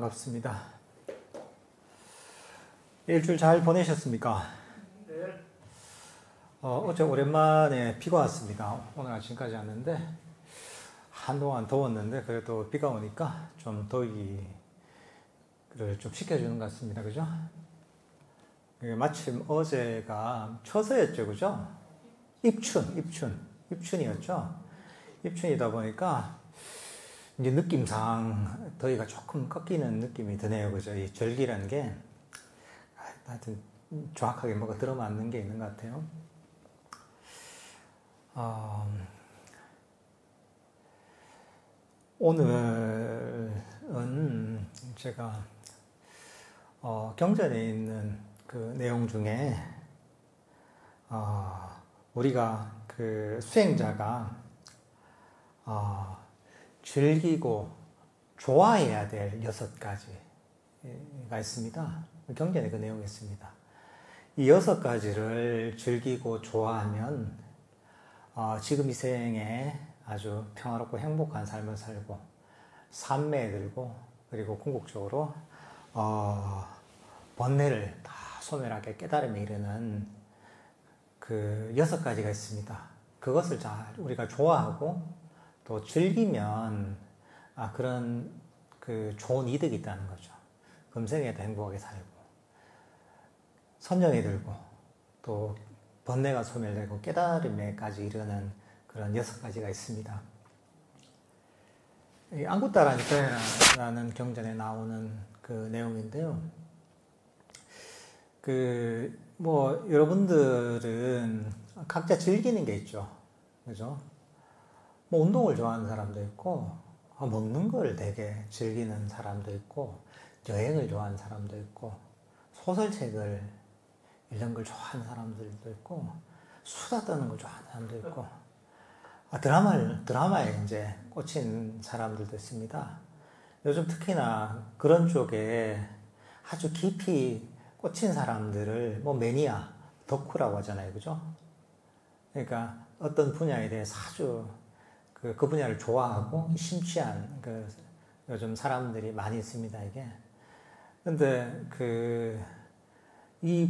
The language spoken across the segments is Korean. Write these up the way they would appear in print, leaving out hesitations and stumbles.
반갑습니다. 일주일 잘 보내셨습니까? 네. 어제 오랜만에 비가 왔습니다. 오늘 아침까지 왔는데 한동안 더웠는데 그래도 비가 오니까 좀 더위를 좀 식혀주는 것 같습니다. 그죠? 마침 어제가 처서였죠. 그죠? 입춘이었죠. 입춘이다 보니까 이제 느낌상 더위가 조금 꺾이는 느낌이 드네요. 그죠? 이 절기라는 게 하여튼 정확하게 뭐가 들어맞는 게 있는 것 같아요. 오늘은 제가 경전에 있는 그 내용 중에 우리가 그 수행자가 즐기고 좋아해야 될 6가지가 있습니다. 경전에 그 내용이 있습니다. 이 6가지를 즐기고 좋아하면 지금 이 생에 아주 평화롭고 행복한 삶을 살고 삼매에 들고 그리고 궁극적으로 번뇌를 다 소멸하게 깨달음에 이르는 그 6가지가 있습니다. 그것을 잘 우리가 좋아하고 또 즐기면 그런 그 좋은 이득이 있다는 거죠. 금생에도 행복하게 살고 선정에 들고 또 번뇌가 소멸되고 깨달음에까지 이르는 그런 6가지가 있습니다. 이 안구따라니까라는 경전에 나오는 그 내용인데요. 여러분들은 각자 즐기는 게 있죠. 그죠? 뭐 운동을 좋아하는 사람도 있고, 먹는 걸 되게 즐기는 사람도 있고, 여행을 좋아하는 사람도 있고, 소설책을 읽는 걸 좋아하는 사람들도 있고, 수다 떠는 걸 좋아하는 사람도 있고, 드라마에 이제 꽂힌 사람들도 있습니다. 요즘 특히나 그런 쪽에 아주 깊이 꽂힌 사람들을 매니아, 덕후라고 하잖아요. 그죠? 그러니까 어떤 분야에 대해서 아주 그 분야를 좋아하고 심취한 요즘 사람들이 많이 있습니다, 이게. 근데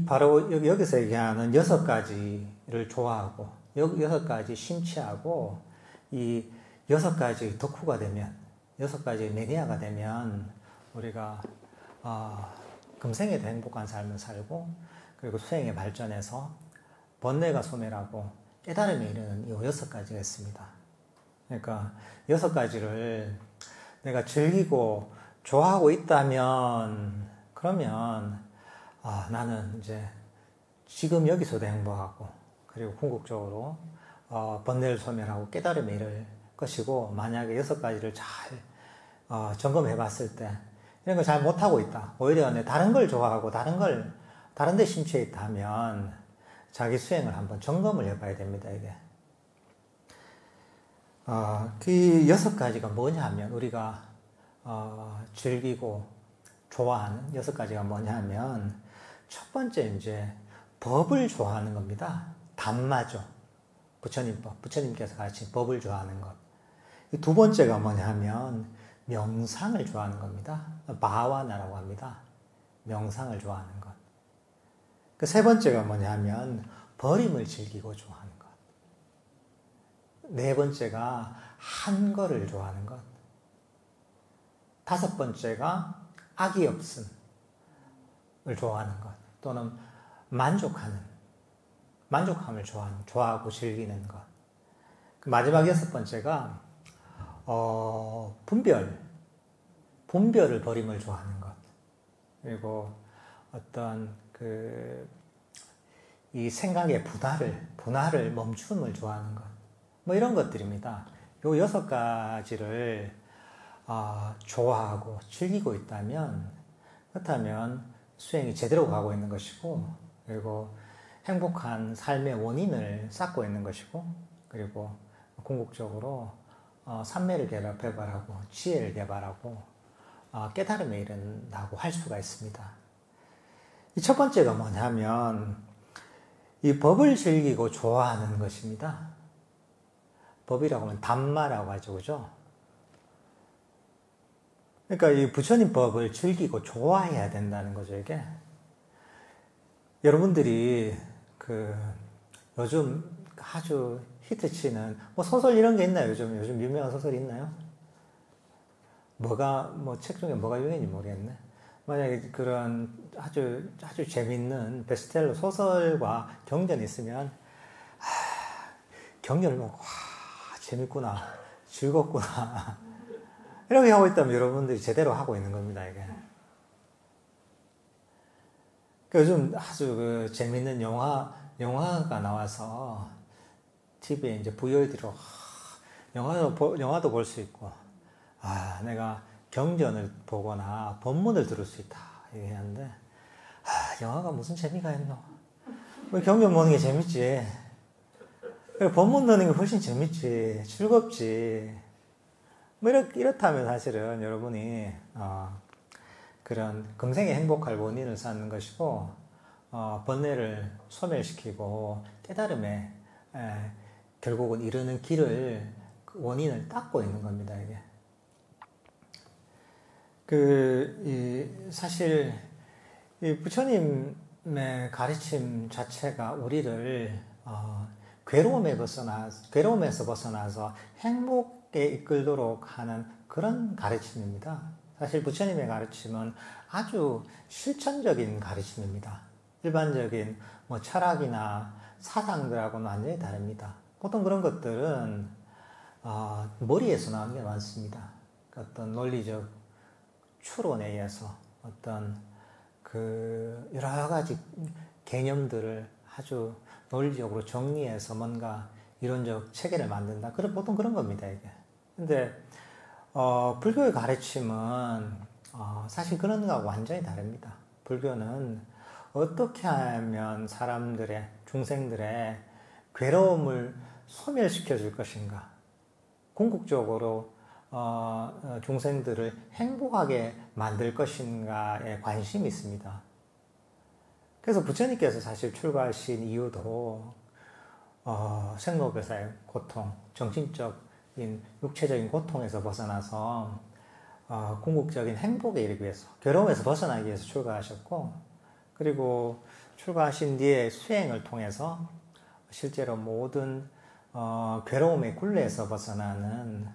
바로 여기서 얘기하는 6가지를 좋아하고, 6가지 심취하고, 이 6가지 덕후가 되면, 6가지 매니아가 되면, 우리가, 금생에도 행복한 삶을 살고, 그리고 수행에 발전해서 번뇌가 소멸하고 깨달음에 이르는 이 6가지가 있습니다. 그러니까 6가지를 내가 즐기고 좋아하고 있다면, 그러면, 나는 이제 지금 여기서도 행복하고, 그리고 궁극적으로, 번뇌를 소멸하고 깨달음에 이를 것이고, 만약에 6가지를 잘, 점검해 봤을 때, 이런 걸 잘 못하고 있다. 오히려 다른 걸 좋아하고, 다른 데 심취해 있다 하면, 자기 수행을 한번 점검을 해 봐야 됩니다, 이게. 그 6가지가 뭐냐 하면, 우리가, 즐기고 좋아하는 6가지가 뭐냐 하면, 첫 번째 이제 법을 좋아하는 겁니다. 담마죠. 부처님법. 부처님께서 가르친 법을 좋아하는 것. 두 번째가 뭐냐 하면 명상을 좋아하는 겁니다. 바와나라고 합니다. 명상을 좋아하는 것. 그 세 번째가 뭐냐 하면 버림을 즐기고 좋아하는 것. 네 번째가 한 거를 좋아하는 것. 다섯 번째가 악이 없음을 좋아하는 것. 또는 만족함을 좋아하고 즐기는 것. 마지막 6번째가, 분별을 버림을 좋아하는 것. 그리고 어떤 이 생각의 분할을 멈춤을 좋아하는 것. 이런 것들입니다. 요 6가지를, 좋아하고 즐기고 있다면, 그렇다면 수행이 제대로 가고 있는 것이고, 그리고 행복한 삶의 원인을 쌓고 있는 것이고, 그리고 궁극적으로 삼매를 개발하고 지혜를 개발하고 깨달음에 이른다고 할 수가 있습니다. 이 첫 번째가 뭐냐면 이 법을 즐기고 좋아하는 것입니다. 법이라고 하면 담마라고 하죠, 그죠? 그러니까 이 부처님 법을 즐기고 좋아해야 된다는 거죠, 이게. 여러분들이 그 요즘 아주 히트치는 뭐 소설 이런 게 있나요? 요즘 유명한 소설이 있나요? 뭐 책 중에 뭐가 유행인지 모르겠네. 만약에 그런 아주 재밌는 베스트셀러 소설과 경전이 있으면 경전을 보고 재밌구나, 즐겁구나 이렇게 하고 있다면 여러분들이 제대로 하고 있는 겁니다, 이게. 요즘 아주 그 재밌는 영화가 나와서 TV에 이제 VOD로 영화도 볼 수 있고, 내가 경전을 보거나 법문을 들을 수 있다 얘기하는데, 영화가 무슨 재미가 있노? 뭐 경전 보는 게 재밌지. 법문 듣는 게 훨씬 재밌지, 즐겁지. 뭐 이렇다면 사실은 여러분이 그런 금생에 행복할 원인을 쌓는 것이고, 번뇌를 소멸시키고 깨달음에 결국은 이르는 길을, 그 원인을 닦고 있는 겁니다, 이게. 사실 이 부처님의 가르침 자체가 우리를 괴로움에서 벗어나서 행복에 이끌도록 하는 그런 가르침입니다. 사실 부처님의 가르침은 아주 실천적인 가르침입니다. 일반적인 뭐 철학이나 사상들하고는 완전히 다릅니다. 보통 그런 것들은 머리에서 나오는 게 많습니다. 어떤 논리적 추론에 의해서 어떤 그 여러 가지 개념들을 아주 논리적으로 정리해서 뭔가 이론적 체계를 만든다. 보통 그런 겁니다, 이게. 근데 불교의 가르침은 사실 그런 거하고 완전히 다릅니다. 불교는 어떻게 하면 중생들의 괴로움을 소멸시켜 줄 것인가, 궁극적으로 중생들을 행복하게 만들 것인가에 관심이 있습니다. 그래서 부처님께서 사실 출가하신 이유도 생로교사의 고통, 정신적인 육체적인 고통에서 벗어나서 궁극적인 행복에 이르기 위해서, 괴로움에서 벗어나기 위해서 출가하셨고, 그리고 출가하신 뒤에 수행을 통해서 실제로 모든 괴로움의 굴레에서 벗어나는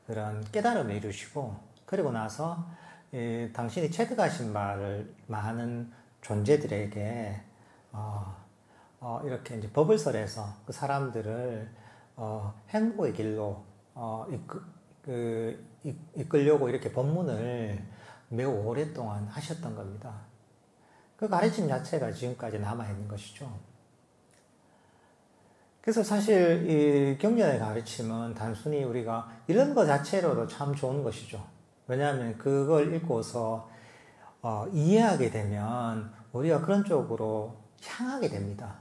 그런 깨달음을 이루시고, 그리고 나서 당신이 체득하신 바를 많은 존재들에게 이렇게 이제 법을 설해서 그 사람들을 행복의 길로 이끌려고 이렇게 법문을 매우 오랫동안 하셨던 겁니다. 그 가르침 자체가 지금까지 남아있는 것이죠. 그래서 사실 이 경전의 가르침은 단순히 우리가 이런 것 자체로도 참 좋은 것이죠. 왜냐하면 그걸 읽고서 이해하게 되면 우리가 그런 쪽으로 향하게 됩니다.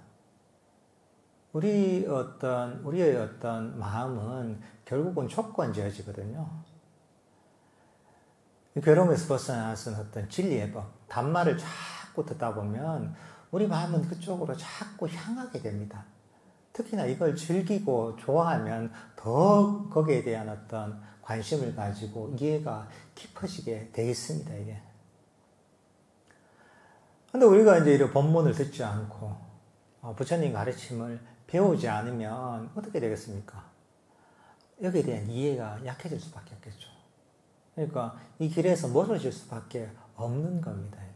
우리의 어떤 마음은 결국은 조건지어지거든요. 괴로움에서 벗어나서 어떤 진리의 법, 단말을 자꾸 듣다 보면 우리 마음은 그쪽으로 자꾸 향하게 됩니다. 특히나 이걸 즐기고 좋아하면 더 거기에 대한 어떤 관심을 가지고 이해가 깊어지게 되어 있습니다, 이게. 근데 우리가 이제 이런 법문을 듣지 않고 부처님 가르침을 배우지 않으면 어떻게 되겠습니까? 여기에 대한 이해가 약해질 수밖에 없겠죠. 그러니까 이 길에서 멀어질 수밖에 없는 겁니다, 이게.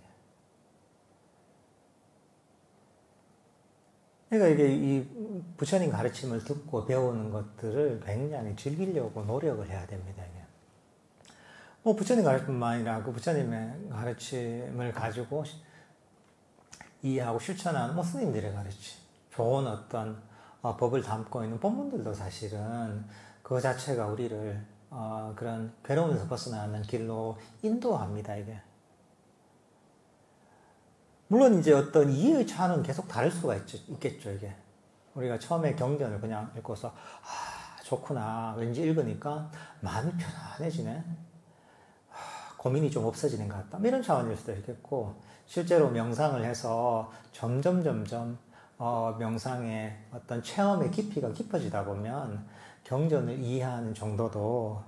그러니까 이게 이 부처님 가르침을 듣고 배우는 것들을 굉장히 즐기려고 노력을 해야 됩니다, 이게. 뭐 부처님 가르침뿐만 아니라 그 부처님의 가르침을 가지고 이해하고 실천하는 뭐 스님들의 가르침, 좋은 어떤 법을 담고 있는 본문들도 사실은 그 자체가 우리를 그런 괴로움에서 벗어나는 길로 인도합니다, 이게. 물론 이제 어떤 이해의 차는 계속 다를 수가 있겠죠, 이게. 우리가 처음에 경전을 그냥 읽고서 좋구나, 왠지 읽으니까 마음이 편안해지네, 고민이 좀 없어지는 것 같다, 이런 차원일 수도 있겠고, 실제로 명상을 해서 점점 명상의 어떤 체험의 깊이가 깊어지다 보면 경전을 이해하는 정도도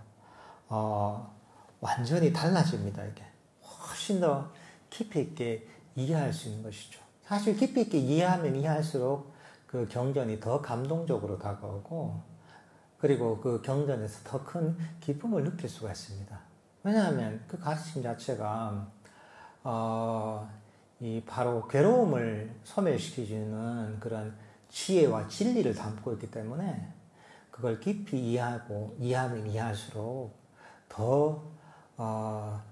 완전히 달라집니다. 이게 훨씬 더 깊이 있게 이해할 수 있는 것이죠. 사실 깊이 있게 이해하면 이해할수록 그 경전이 더 감동적으로 다가오고, 그리고 그 경전에서 더 큰 기쁨을 느낄 수가 있습니다. 왜냐하면 그 가르침 자체가 이 바로 괴로움을 소멸시켜주는 그런 지혜와 진리를 담고 있기 때문에 그걸 깊이 이해하면 이해할수록 더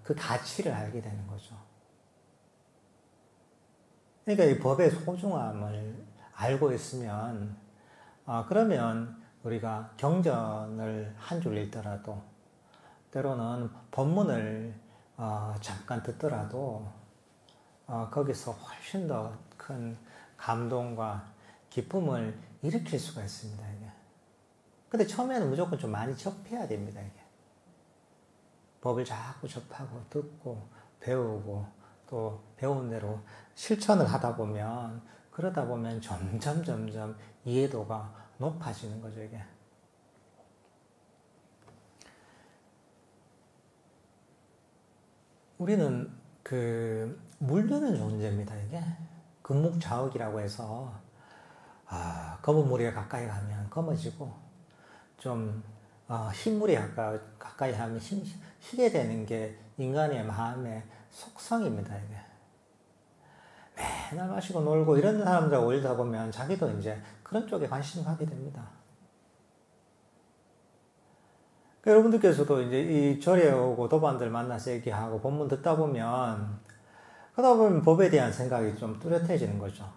그 가치를 알게 되는 거죠. 그러니까 이 법의 소중함을 알고 있으면, 그러면 우리가 경전을 한 줄 읽더라도, 때로는 법문을 잠깐 듣더라도 거기서 훨씬 더 큰 감동과 기쁨을 일으킬 수가 있습니다. 이게. 근데 처음에는 무조건 좀 많이 접해야 됩니다. 이게. 법을 자꾸 접하고 듣고 배우고 또 배운 대로 실천을 하다 보면, 그러다 보면 점점 이해도가 높아지는 거죠. 이게. 우리는 그 물드는 존재입니다. 이게 금묵자욱이라고 해서 검은 물에 가까이 가면 검어지고, 좀 흰 물에 가까이 하면 희게 되는 게 인간의 마음의 속성입니다. 이게 맨날 마시고 놀고 이런 사람들하고 어울리다 보면 자기도 이제 그런 쪽에 관심을 갖게 됩니다. 여러분들께서도 이제 이 절에 오고 도반들 만나서 얘기하고 본문 듣다 보면, 그러다 보면 법에 대한 생각이 좀 뚜렷해지는 거죠.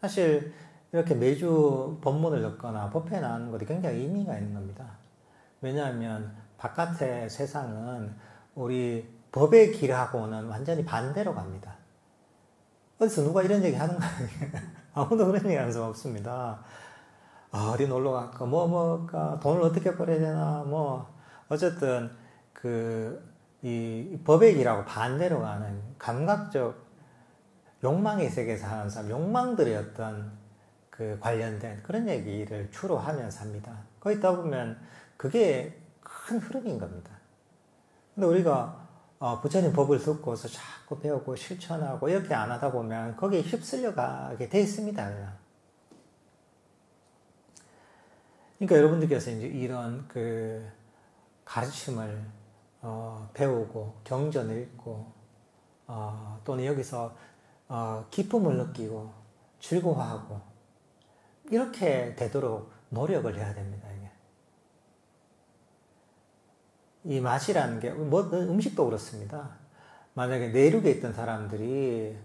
사실 이렇게 매주 본문을 듣거나 법회 나오는 것이 굉장히 의미가 있는 겁니다. 왜냐하면 바깥의 세상은 우리 법의 길하고는 완전히 반대로 갑니다. 어디서 누가 이런 얘기 하는 거예요? 아무도 그런 얘기 하는 사람 없습니다. 어디 놀러 갈까? 뭐 먹을까? 돈을 어떻게 벌어야 되나? 어쨌든 이 법의 길하고 반대로 가는 감각적 욕망의 세계에서 하는 사람, 욕망들의 어떤 그 관련된 그런 얘기를 주로 하면서 합니다. 거기 있다 보면 그게 큰 흐름인 겁니다. 근데 우리가 부처님 법을 듣고서 자꾸 배우고 실천하고 이렇게 안 하다 보면 거기에 휩쓸려 가게 돼 있습니다. 그냥. 그러니까 여러분들께서 이제 이런 그 가르침을 배우고 경전을 읽고 또는 여기서 기쁨을 느끼고 즐거워하고 이렇게 되도록 노력을 해야 됩니다. 이 맛이라는 게 음식도 그렇습니다. 만약에 내륙에 있던 사람들이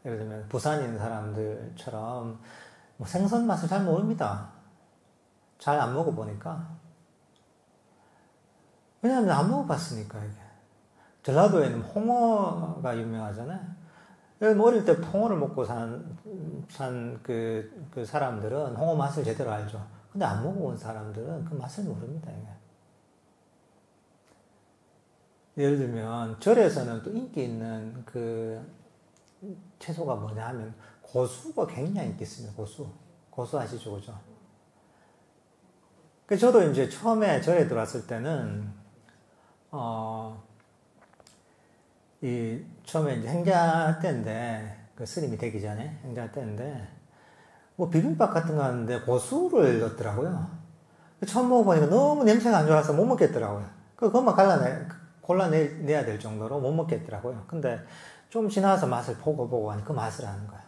예를 들면 부산에 있는 사람들처럼 생선 맛을 잘 모릅니다. 잘 안 먹어보니까. 왜냐하면 안 먹어봤으니까. 이게 전라도에는 홍어가 유명하잖아요. 어릴 때 홍어를 먹고 산 그 사람들은 홍어 맛을 제대로 알죠. 근데 안 먹어본 사람들은 그 맛을 모릅니다. 이게. 예를 들면 절에서는 또 인기 있는 그 채소가 뭐냐 하면 고수가 굉장히 인기 있습니다. 고수 아시죠? 그죠? 저도 이제 처음에 절에 들어왔을 때는 처음에 이제 행자 때인데, 그 스님이 되기 전에 행자 때인데, 비빔밥 같은 거 하는데 고수를 넣었더라고요. 처음 먹어보니까 너무 냄새가 안 좋아서 못 먹겠더라고요. 그것만 골라내야 될 정도로 못 먹겠더라고요. 근데 좀 지나서 맛을 보고 하니 그 맛을 아는 거야.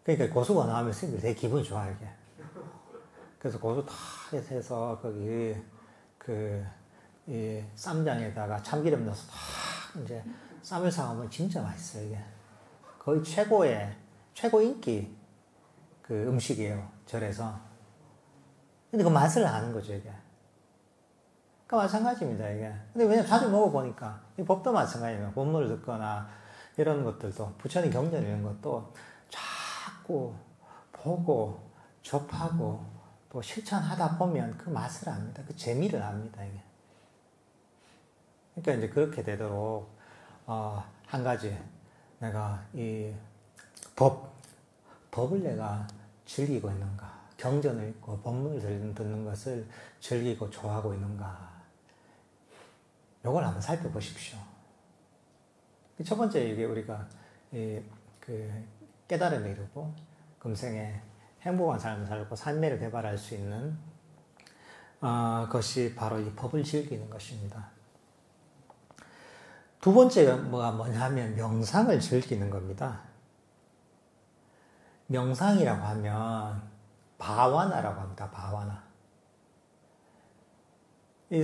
그러니까 고수가 나오면 스님들이 되게 기분이 좋아요, 이게. 그래서 고수 다 해서 거기 이 쌈장에다가 참기름 넣어서 다 이제 쌈을 싸우면 진짜 맛있어요, 이게. 거의 최고 인기 그 음식이에요, 절에서. 근데 그 맛을 아는 거죠, 이게. 그러니까 마찬가지입니다, 이게. 근데 왜냐면 자주 먹어보니까, 이 법도 마찬가지예요. 본문을 듣거나 이런 것들도, 부처님 경전 이런 것도 자꾸 보고 접하고 또 실천하다 보면 그 맛을 압니다. 그 재미를 압니다, 이게. 그러니까 이제 그렇게 되도록, 한 가지, 내가 이 법을 내가 즐기고 있는가, 경전을 읽고 법문을 듣는 것을 즐기고 좋아하고 있는가, 요걸 한번 살펴보십시오. 첫 번째, 이게 우리가 깨달음에 이르고 금생에 행복한 삶을 살고 산매를 개발할 수 있는 것이 바로 이 법을 즐기는 것입니다. 두 번째가 뭐냐면 명상을 즐기는 겁니다. 명상이라고 하면 바와나라고 합니다. 바와나.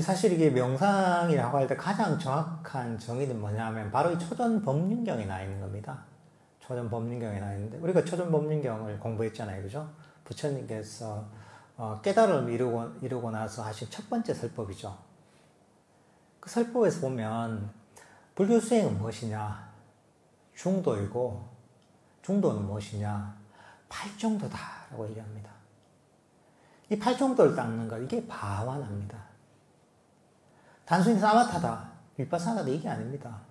사실 이게 명상이라고 할 때 가장 정확한 정의는 뭐냐면 바로 이 초전법륜경에 나 있는 겁니다. 초전법륜경에 나 있는데 우리가 초전법륜경을 공부했잖아요. 그죠? 부처님께서 깨달음을 이루고 나서 하신 첫 번째 설법이죠. 그 설법에서 보면 불교 수행은 무엇이냐? 중도이고 중도는 무엇이냐? 팔정도다라고 얘기합니다. 이 팔정도를 닦는 것, 이게 바와나입니다. 단순히 사마타다, 윗바사나다 이게 아닙니다.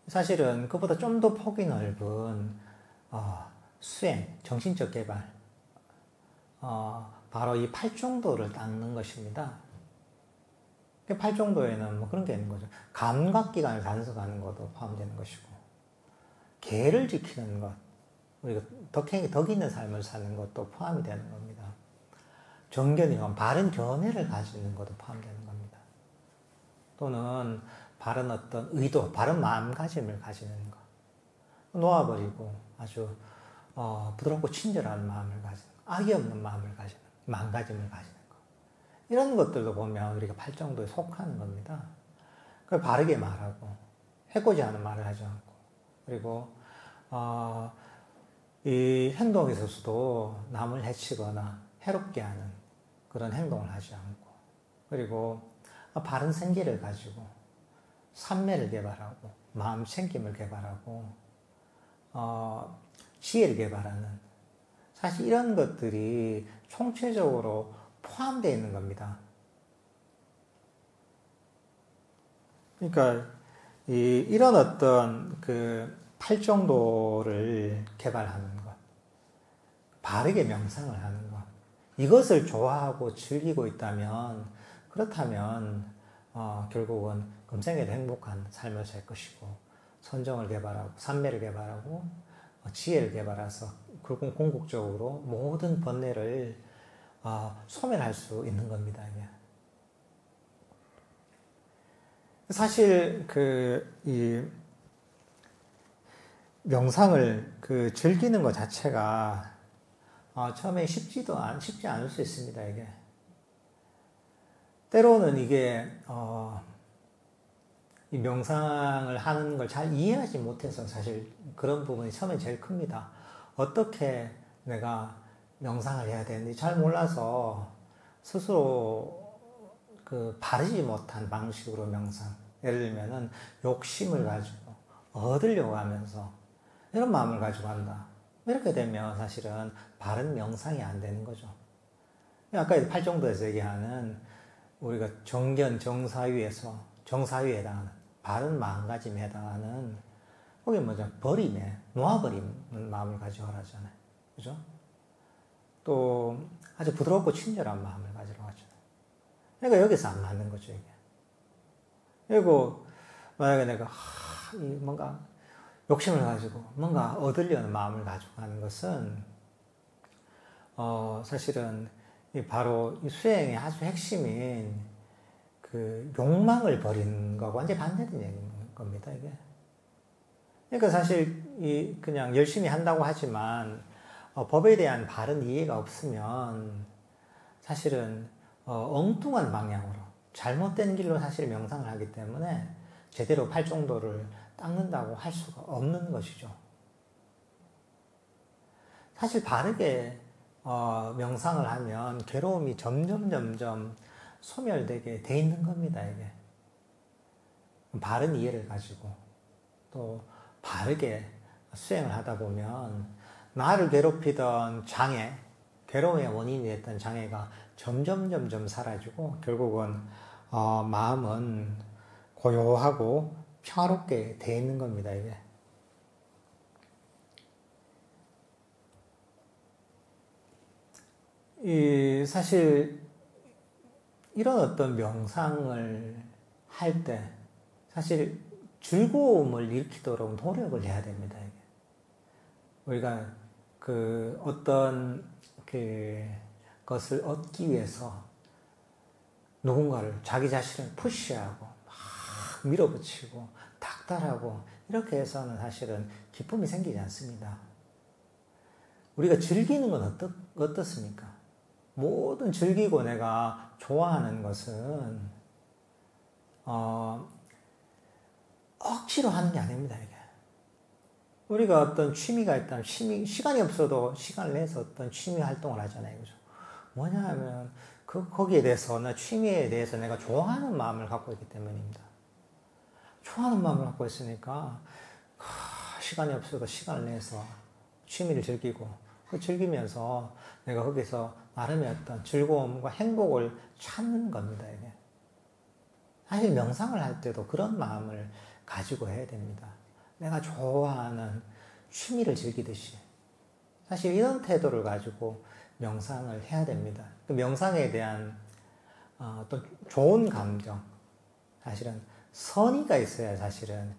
사실은 그보다 좀 더 폭이 넓은 수행, 정신적 개발, 바로 이 팔정도를 닦는 것입니다. 팔정도에는 뭐 그런 게 있는 거죠. 감각기관을 단속하는 것도 포함되는 것이고, 계를 지키는 것, 우리가 덕 있는 삶을 사는 것도 포함이 되는 겁니다. 정견이건 바른 견해를 가지는 것도 포함되는 겁니다. 또는 바른 어떤 의도, 바른 마음가짐을 가지는 것. 놓아버리고 아주 부드럽고 친절한 마음을 가지는 것. 악이 없는 마음을 가지는 것. 마음가짐을 가지는 것. 이런 것들도 보면 우리가 팔정도에 속하는 겁니다. 그걸 바르게 말하고 해코지 않은 말을 하지 않고, 그리고 이 행동에 있어서도 남을 해치거나 해롭게 하는 그런 행동을 하지 않고, 그리고 바른 생기를 가지고 삼매를 개발하고 마음 챙김을 개발하고 지혜를 개발하는, 사실 이런 것들이 총체적으로 포함되어 있는 겁니다. 그러니까 이런 어떤 그 팔정도를 개발하는 것, 바르게 명상을 하는 것, 이것을 좋아하고 즐기고 있다면, 그렇다면 결국은 금생에도 행복한 삶을 살 것이고, 선정을 개발하고 삼매를 개발하고 지혜를 개발해서 결국 궁극적으로 모든 번뇌를 소멸할 수 있는 겁니다. 이게. 사실 이 명상을 즐기는 것 자체가 처음에 쉽지 않을 수 있습니다. 이게 때로는 이게 이 명상을 하는 걸 잘 이해하지 못해서 사실 그런 부분이 처음에 제일 큽니다. 어떻게 내가 명상을 해야 되는지 잘 몰라서 스스로 바르지 못한 방식으로 명상, 예를 들면은 욕심을 가지고 얻으려고 하면서 이런 마음을 가지고 한다. 이렇게 되면 사실은 바른 명상이 안 되는 거죠. 아까 팔정도에서 얘기하는 우리가 정견, 정사위에 해당하는 바른 마음가짐에 해당하는, 거기 뭐죠? 버림에, 놓아버리는 마음을 가지고 하잖아요. 그죠? 또 아주 부드럽고 친절한 마음을 가지러 하잖아요. 그러니까 여기서 안 맞는 거죠, 이게. 그리고 만약에 내가 뭔가 욕심을 가지고 뭔가 얻으려는 마음을 가지고 하는 것은 사실은 바로 이 수행의 아주 핵심인 그 욕망을 버리는 거하고 완전히 반대된 얘기인 겁니다, 이게. 그러니까 사실 그냥 열심히 한다고 하지만 법에 대한 바른 이해가 없으면 사실은 엉뚱한 방향으로 잘못된 길로 사실 명상을 하기 때문에 제대로 팔정도를 닦는다고 할 수가 없는 것이죠. 사실 바르게 명상을 하면 괴로움이 점점 소멸되게 돼 있는 겁니다, 이게. 바른 이해를 가지고 또 바르게 수행을 하다 보면 나를 괴롭히던 장애, 괴로움의 원인이 됐던 장애가 점점 사라지고 결국은 마음은 고요하고 평화롭게 돼 있는 겁니다, 이게. 사실 이런 어떤 명상을 할 때 사실 즐거움을 일으키도록 노력을 해야 됩니다. 이게. 우리가 그 어떤 그 것을 얻기 위해서 누군가를 자기 자신을 푸시하고 막 밀어붙이고 닥달하고 이렇게 해서는 사실은 기쁨이 생기지 않습니다. 우리가 즐기는 건 어떻습니까? 모든 즐기고 내가 좋아하는 것은 억지로 하는 게 아닙니다. 이게. 우리가 어떤 취미가 있다면 시간이 없어도 시간을 내서 어떤 취미 활동을 하잖아요. 그죠? 뭐냐 하면 거기에 대해서 나 취미에 대해서 내가 좋아하는 마음을 갖고 있기 때문입니다. 좋아하는 마음을 갖고 있으니까 시간이 없어도 시간을 내서 취미를 즐기고 그 즐기면서 내가 거기서 나름의 어떤 즐거움과 행복을 찾는 겁니다. 이게. 사실 명상을 할 때도 그런 마음을 가지고 해야 됩니다. 내가 좋아하는 취미를 즐기듯이 사실 이런 태도를 가지고 명상을 해야 됩니다. 그 명상에 대한 또 좋은 감정, 사실은 선의가 있어야 사실은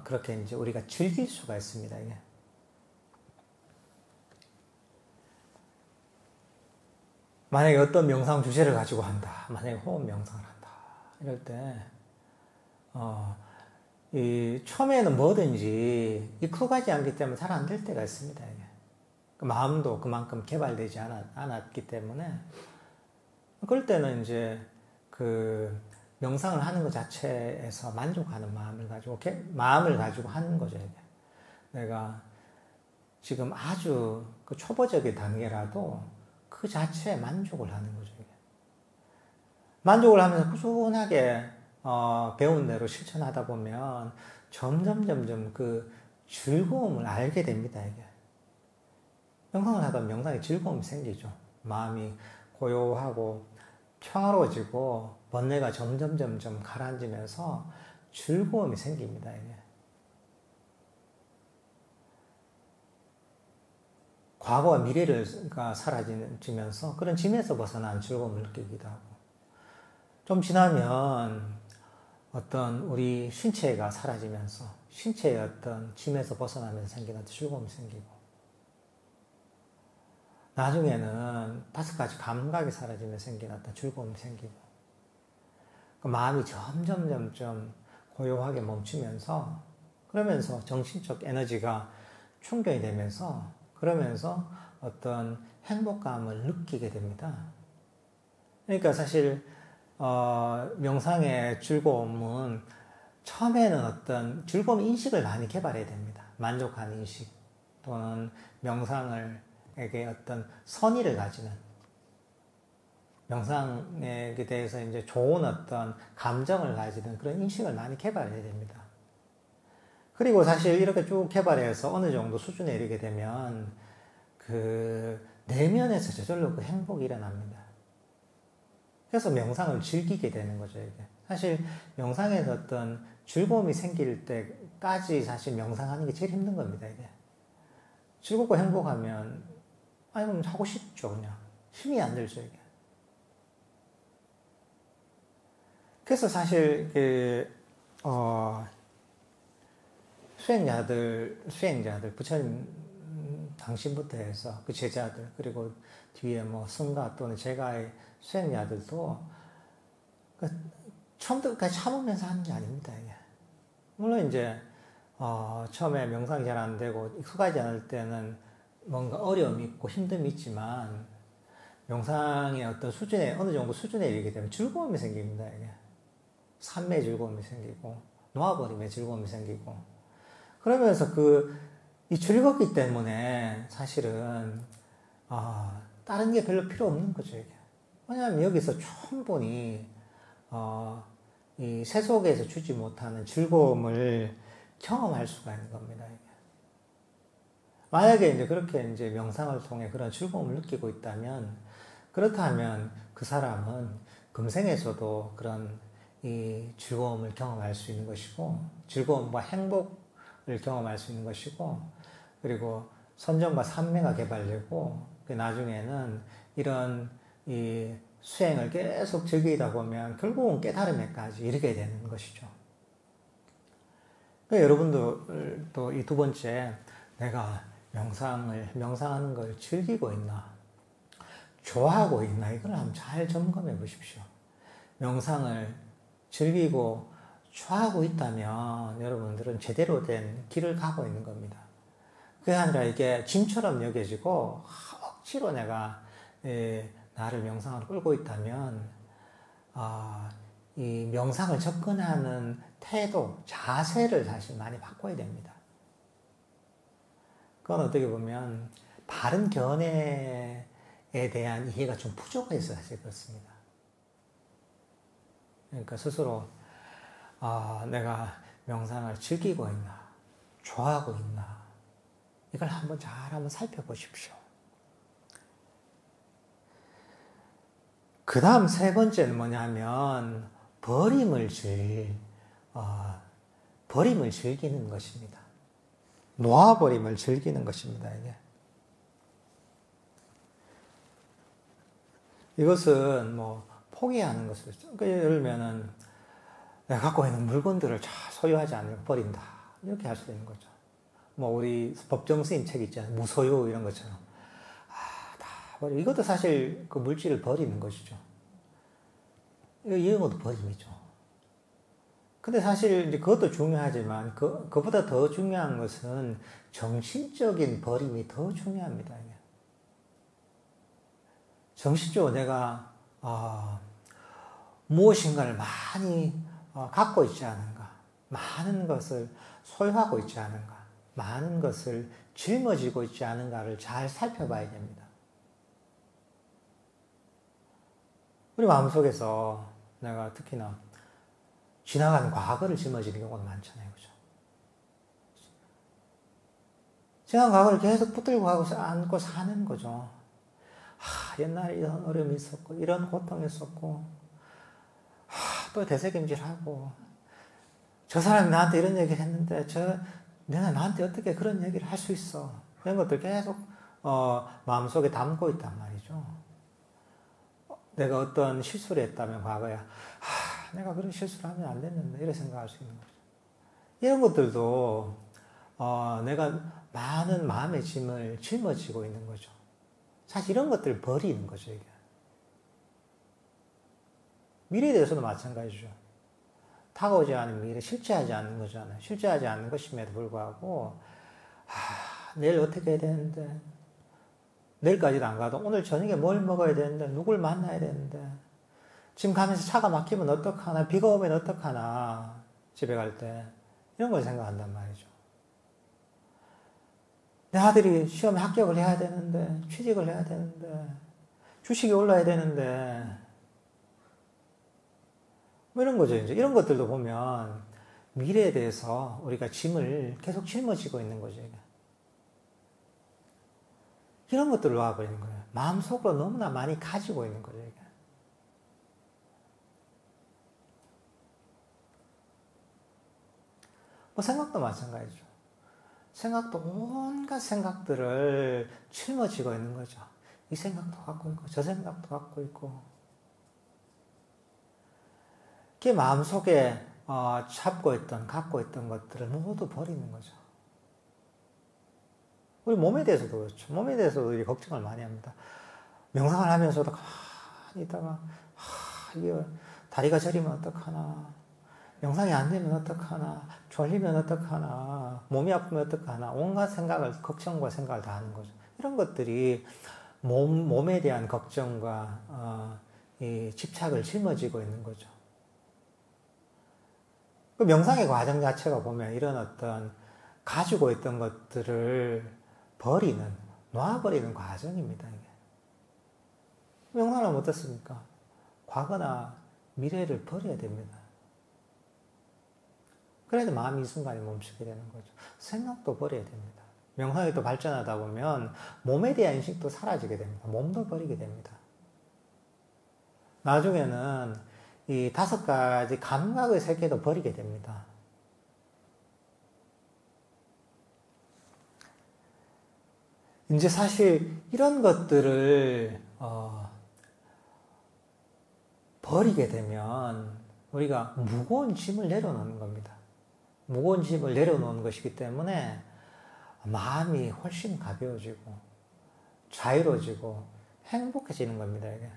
그렇게 이제 우리가 즐길 수가 있습니다. 이게. 만약에 어떤 명상 주제를 가지고 한다. 만약에 호흡 명상을 한다. 이럴 때 처음에는 뭐든지 익숙하지 않기 때문에 잘 안 될 때가 있습니다. 이게. 마음도 그만큼 개발되지 않았기 때문에 그럴 때는 이제 그 명상을 하는 것 자체에서 만족하는 마음을 가지고 하는 거죠. 이게. 내가 지금 아주 그 초보적인 단계라도 그 자체에 만족을 하는 거죠. 이게. 만족을 하면서 꾸준하게 배운 대로 실천하다 보면 점점 그 즐거움을 알게 됩니다. 이게. 명상을 하다 보면 명상에 즐거움이 생기죠. 마음이 고요하고 평화로워지고 번뇌가 점점 가라앉으면서 즐거움이 생깁니다. 이게. 과거와 미래가 사라지면서 그런 짐에서 벗어난 즐거움을 느끼기도 하고 좀 지나면 어떤 우리 신체가 사라지면서 신체의 어떤 짐에서 벗어나면서 생기는 즐거움이 생기고 나중에는 5가지 감각이 사라지면서 생기는 어떤 즐거움이 생기고 그 마음이 점점 고요하게 멈추면서 그러면서 정신적 에너지가 충전이 되면서 그러면서 어떤 행복감을 느끼게 됩니다. 그러니까 사실 명상의 즐거움은 처음에는 어떤 즐거움 인식을 많이 개발해야 됩니다. 만족하는 인식 또는 명상에게 어떤 선의를 가지는 명상에 대해서 이제 좋은 어떤 감정을 가지는 그런 인식을 많이 개발해야 됩니다. 그리고 사실 이렇게 쭉 개발해서 어느 정도 수준에 이르게 되면 그 내면에서 저절로 그 행복이 일어납니다. 그래서 명상을 즐기게 되는 거죠, 이게. 사실 명상에서 어떤 즐거움이 생길 때까지 사실 명상하는 게 제일 힘든 겁니다, 이게. 즐겁고 행복하면, 그럼 하고 싶죠, 그냥. 힘이 안 들죠, 이게. 그래서 사실, 수행자들, 부처님 당신부터 해서 그 제자들, 그리고 뒤에 뭐 승가 또는 제가의 수행자들도 처음부터 끝까지 참으면서 하는 게 아닙니다, 이게. 물론 이제, 처음에 명상이 잘 안 되고 익숙하지 않을 때는 뭔가 어려움이 있고 힘듦이 있지만 명상의 어떤 수준에, 어느 정도 수준에 이르게 되면 즐거움이 생깁니다, 이게. 산매의 즐거움이 생기고, 놓아버림의 즐거움이 생기고, 그러면서 이 즐겁기 때문에 사실은, 다른 게 별로 필요 없는 거죠, 이게. 왜냐하면 여기서 충분히, 이 세속에서 주지 못하는 즐거움을 경험할 수가 있는 겁니다, 이게. 만약에 이제 그렇게 이제 명상을 통해 그런 즐거움을 느끼고 있다면, 그렇다면 그 사람은 금생에서도 그런 이 즐거움을 경험할 수 있는 것이고, 즐거움과 행복을 경험할 수 있는 것이고, 그리고 선정과 산매가 개발되고, 나중에는 이런 이 수행을 계속 즐기다 보면 결국은 깨달음에까지 이르게 되는 것이죠. 그러니까 여러분들도 이 두 번째, 내가 명상하는 걸 즐기고 있나, 좋아하고 있나, 이걸 한번 잘 점검해 보십시오. 명상을 즐기고 좋아하고 있다면 여러분들은 제대로 된 길을 가고 있는 겁니다. 그게 아니라 이게 짐처럼 여겨지고 억지로 내가 나를 명상으로 끌고 있다면 이 명상을 접근하는 태도, 자세를 사실 많이 바꿔야 됩니다. 그건 어떻게 보면 바른 견해에 대한 이해가 좀 부족해서 사실 그렇습니다. 그러니까 스스로 내가 명상을 즐기고 있나, 좋아하고 있나, 이걸 한번 살펴보십시오. 그 다음 세 번째는 뭐냐면 버림을 즐기는 것입니다. 놓아버림을 즐기는 것입니다. 이것은 뭐 포기하는 것을, 그러니까 예를 들면은 내가 갖고 있는 물건들을 소유하지 않으면 버린다, 이렇게 할 수도 있는 거죠. 뭐 우리 법정 스님 책 있잖아요. 무소유 이런 것처럼 다 버려. 이것도 사실 그 물질을 버리는 것이죠. 이런 것도 버림이죠. 근데 사실 이제 그것도 중요하지만 그보다 더 중요한 것은 정신적인 버림이 더 중요합니다. 정신적으로 내가 무엇인가를 많이 갖고 있지 않은가, 많은 것을 소유하고 있지 않은가, 많은 것을 짊어지고 있지 않은가를 잘 살펴봐야 됩니다. 우리 마음속에서 내가 특히나 지나간 과거를 짊어지는 경우가 많잖아요. 그죠? 지나간 과거를 계속 붙들고 안고 사는 거죠. 옛날에 이런 어려움이 있었고, 이런 고통이 있었고, 또 되새김질하고, 저 사람이 나한테 이런 얘기를 했는데, 내가 나한테 어떻게 그런 얘기를 할 수 있어. 이런 것들 계속, 마음속에 담고 있단 말이죠. 내가 어떤 실수를 했다면 과거에, 내가 그런 실수를 하면 안 됐는데, 이렇게 생각할 수 있는 거죠. 이런 것들도, 내가 많은 마음의 짐을 짊어지고 있는 거죠. 사실 이런 것들을 버리는 거죠, 이게. 미래에 대해서도 마찬가지죠. 다가오지 않은 미래, 실제하지 않는 거잖아요. 실제하지 않는 것임에도 불구하고, 내일 어떻게 해야 되는데, 내일까지도 안 가도 오늘 저녁에 뭘 먹어야 되는데, 누굴 만나야 되는데, 지금 가면서 차가 막히면 어떡하나, 비가 오면 어떡하나, 집에 갈 때. 이런 걸 생각한단 말이죠. 내 아들이 시험에 합격을 해야 되는데, 취직을 해야 되는데, 주식이 올라야 되는데, 뭐 이런 거죠. 이제 이런 것들도 보면 미래에 대해서 우리가 짐을 계속 짊어지고 있는 거죠. 이런 것들을 놔버리는 거예요. 마음속으로 너무나 많이 가지고 있는 거죠. 이게. 뭐 생각도 마찬가지죠. 생각도 온갖 생각들을 짊어지고 있는 거죠. 이 생각도 갖고 있고 저 생각도 갖고 있고 그 마음속에 갖고 있던 것들을 모두 버리는 거죠. 우리 몸에 대해서도 그렇죠. 몸에 대해서도 우리 걱정을 많이 합니다. 명상을 하면서도 가만히 있다가 이게 다리가 저리면 어떡하나, 명상이 안 되면 어떡하나, 졸리면 어떡하나, 몸이 아프면 어떡하나, 온갖 걱정과 생각을 다 하는 거죠. 이런 것들이 몸에 대한 걱정과 이 집착을 짊어지고 있는 거죠. 그 명상의 과정 자체가 보면 이런 어떤 가지고 있던 것들을 놔버리는 과정입니다. 이게. 명상을 하면 어떻습니까? 과거나 미래를 버려야 됩니다. 그래야 마음이 이 순간에 멈추게 되는 거죠. 생각도 버려야 됩니다. 명상이 또 발전하다 보면 몸에 대한 인식도 사라지게 됩니다. 몸도 버리게 됩니다. 나중에는 이 5가지 감각의 세계도 버리게 됩니다. 이제 사실 이런 것들을 버리게 되면 우리가 무거운 짐을 내려놓는 겁니다. 무거운 짐을 내려놓는 것이기 때문에 마음이 훨씬 가벼워지고 자유로워지고 행복해지는 겁니다. 이게.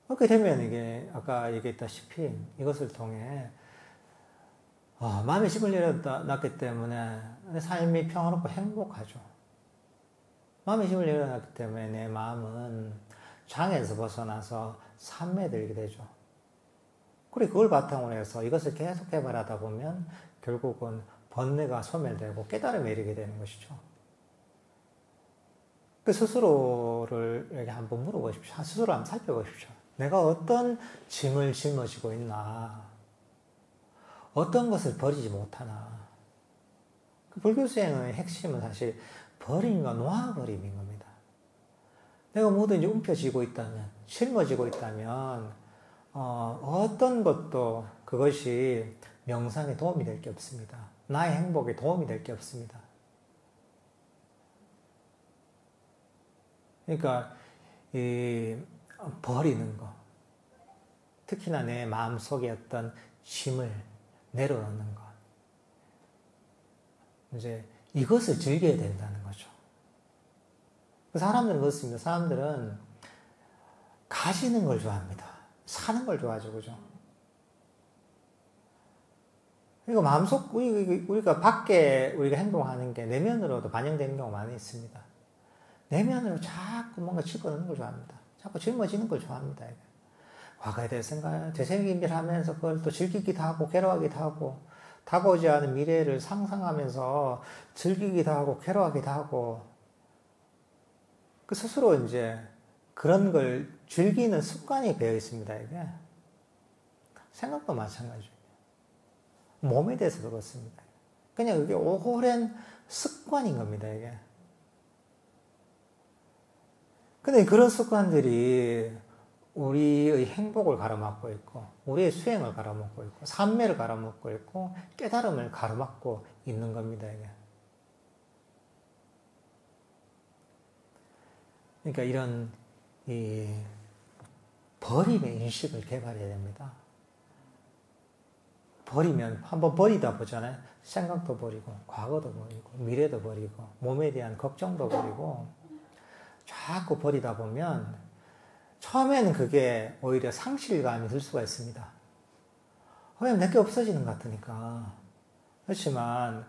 그렇게 되면 이게 아까 얘기했다시피 이것을 통해 마음의 짐을 내려놨기 때문에 내 삶이 평화롭고 행복하죠. 마음의 짐을 내려놨기 때문에 내 마음은 장애에서 벗어나서 삶에 들게 되죠. 그리고 그걸 바탕으로 해서 이것을 계속 개발하다 보면 결국은 번뇌가 소멸되고 깨달음에 이르게 되는 것이죠. 그 스스로를 이렇게 한번 물어보십시오. 스스로 한번 살펴보십시오. 내가 어떤 짐을 짊어지고 있나? 어떤 것을 버리지 못하나? 그 불교 수행의 핵심은 사실 버림과 놓아버림인 겁니다. 내가 뭐든지 움켜쥐고 있다면, 짊어지고 있다면, 어떤 것도 그것이 명상에 도움이 될 게 없습니다. 나의 행복에 도움이 될 게 없습니다. 그러니까, 버리는 거. 특히나 내 마음속에 어떤 짐을 내려놓는 것. 이제 이것을 즐겨야 된다는 거죠. 사람들은 그렇습니다. 사람들은 가지는 걸 좋아합니다. 사는 걸 좋아하죠. 그죠? 그리고 마음속, 우리가 밖에 우리가 행동하는 게 내면으로도 반영되는 경우가 많이 있습니다. 내면으로 자꾸 뭔가 집어넣는 걸 좋아합니다. 자꾸 짊어지는 걸 좋아합니다. 과거에 대해 되새김질하면서 그걸 또 즐기기도 하고 괴로워하기도 하고 다가오지 않은 미래를 상상하면서 즐기기도 하고 괴로워하기도 하고 그 스스로 이제 그런 걸 즐기는 습관이 배어 있습니다. 이게 생각도 마찬가지예요. 몸에 대해서 그렇습니다. 그냥 그게 오랜 습관인 겁니다. 이게. 근데 그런 습관들이 우리의 행복을 가로막고 있고, 우리의 수행을 가로막고 있고, 삼매를 가로막고 있고, 깨달음을 가로막고 있는 겁니다, 이게. 그러니까 이런, 버림의 인식을 개발해야 됩니다. 버리면, 한번 버리다 보잖아요. 생각도 버리고, 과거도 버리고, 미래도 버리고, 몸에 대한 걱정도 버리고, 자꾸 버리다 보면, 처음에는 그게 오히려 상실감이 들 수가 있습니다. 왜냐면 내게 없어지는 것 같으니까. 그렇지만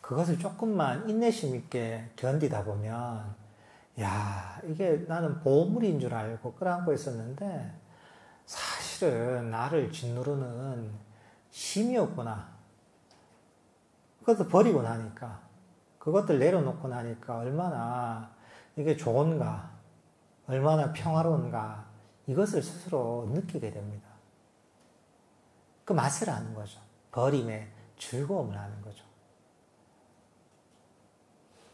그것을 조금만 인내심 있게 견디다 보면 야, 이게 나는 보물인 줄 알고 끌어안고 있었는데 사실은 나를 짓누르는 힘이었구나. 그것도 버리고 나니까 그것들 내려놓고 나니까 얼마나 이게 좋은가, 얼마나 평화로운가 이것을 스스로 느끼게 됩니다. 그 맛을 아는 거죠. 버림의 즐거움을 아는 거죠.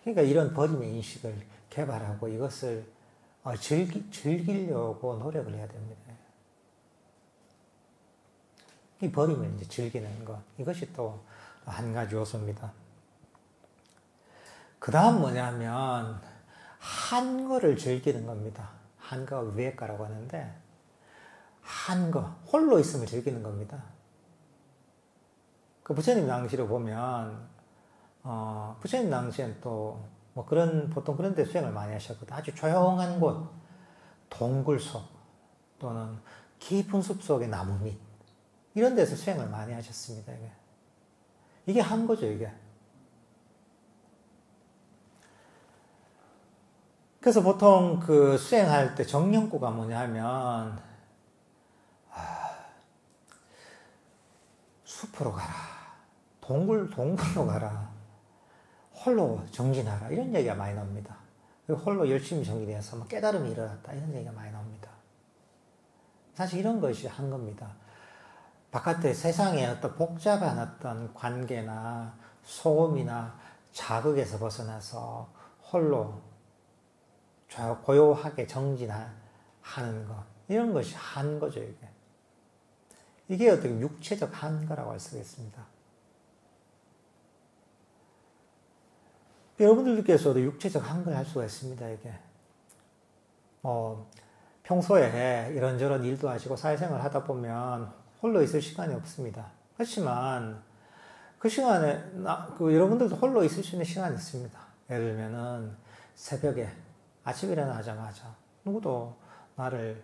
그러니까 이런 버림의 인식을 개발하고 이것을 즐기려고 노력을 해야 됩니다. 이 버림을 이제 즐기는 것, 이것이 또 한 가지 요소입니다. 그 다음 뭐냐면 한거를 즐기는 겁니다. 한거가 위에가라고 하는데 한거, 홀로 있음을 즐기는 겁니다. 그 부처님 당시로 보면 부처님 당시엔 또 뭐 보통 그런 데 수행을 많이 하셨거든요. 아주 조용한 곳, 동굴 속 또는 깊은 숲 속의 나무 밑 이런 데서 수행을 많이 하셨습니다. 이게 한거죠, 이게. 그래서 보통 그 수행할 때 정령구가 뭐냐 하면, 숲으로 가라. 동굴로 가라. 홀로 정진하라. 이런 얘기가 많이 나옵니다. 홀로 열심히 정진해서 깨달음이 일어났다. 이런 얘기가 많이 나옵니다. 사실 이런 것이 한 겁니다. 바깥에 세상에 어떤 복잡한 어떤 관계나 소음이나 자극에서 벗어나서 홀로 고요하게 정진하는 것. 이런 것이 한거죠, 이게. 이게 어떻게 육체적 한거라고 할 수가 있습니다. 여러분들께서도 육체적 한거를 할 수가 있습니다, 이게. 평소에 이런저런 일도 하시고 사회생활 하다 보면 홀로 있을 시간이 없습니다. 그렇지만 그 시간에 여러분들도 홀로 있을 수 있는 시간이 있습니다. 예를 들면은 새벽에 아침 일어나자마자 누구도 나를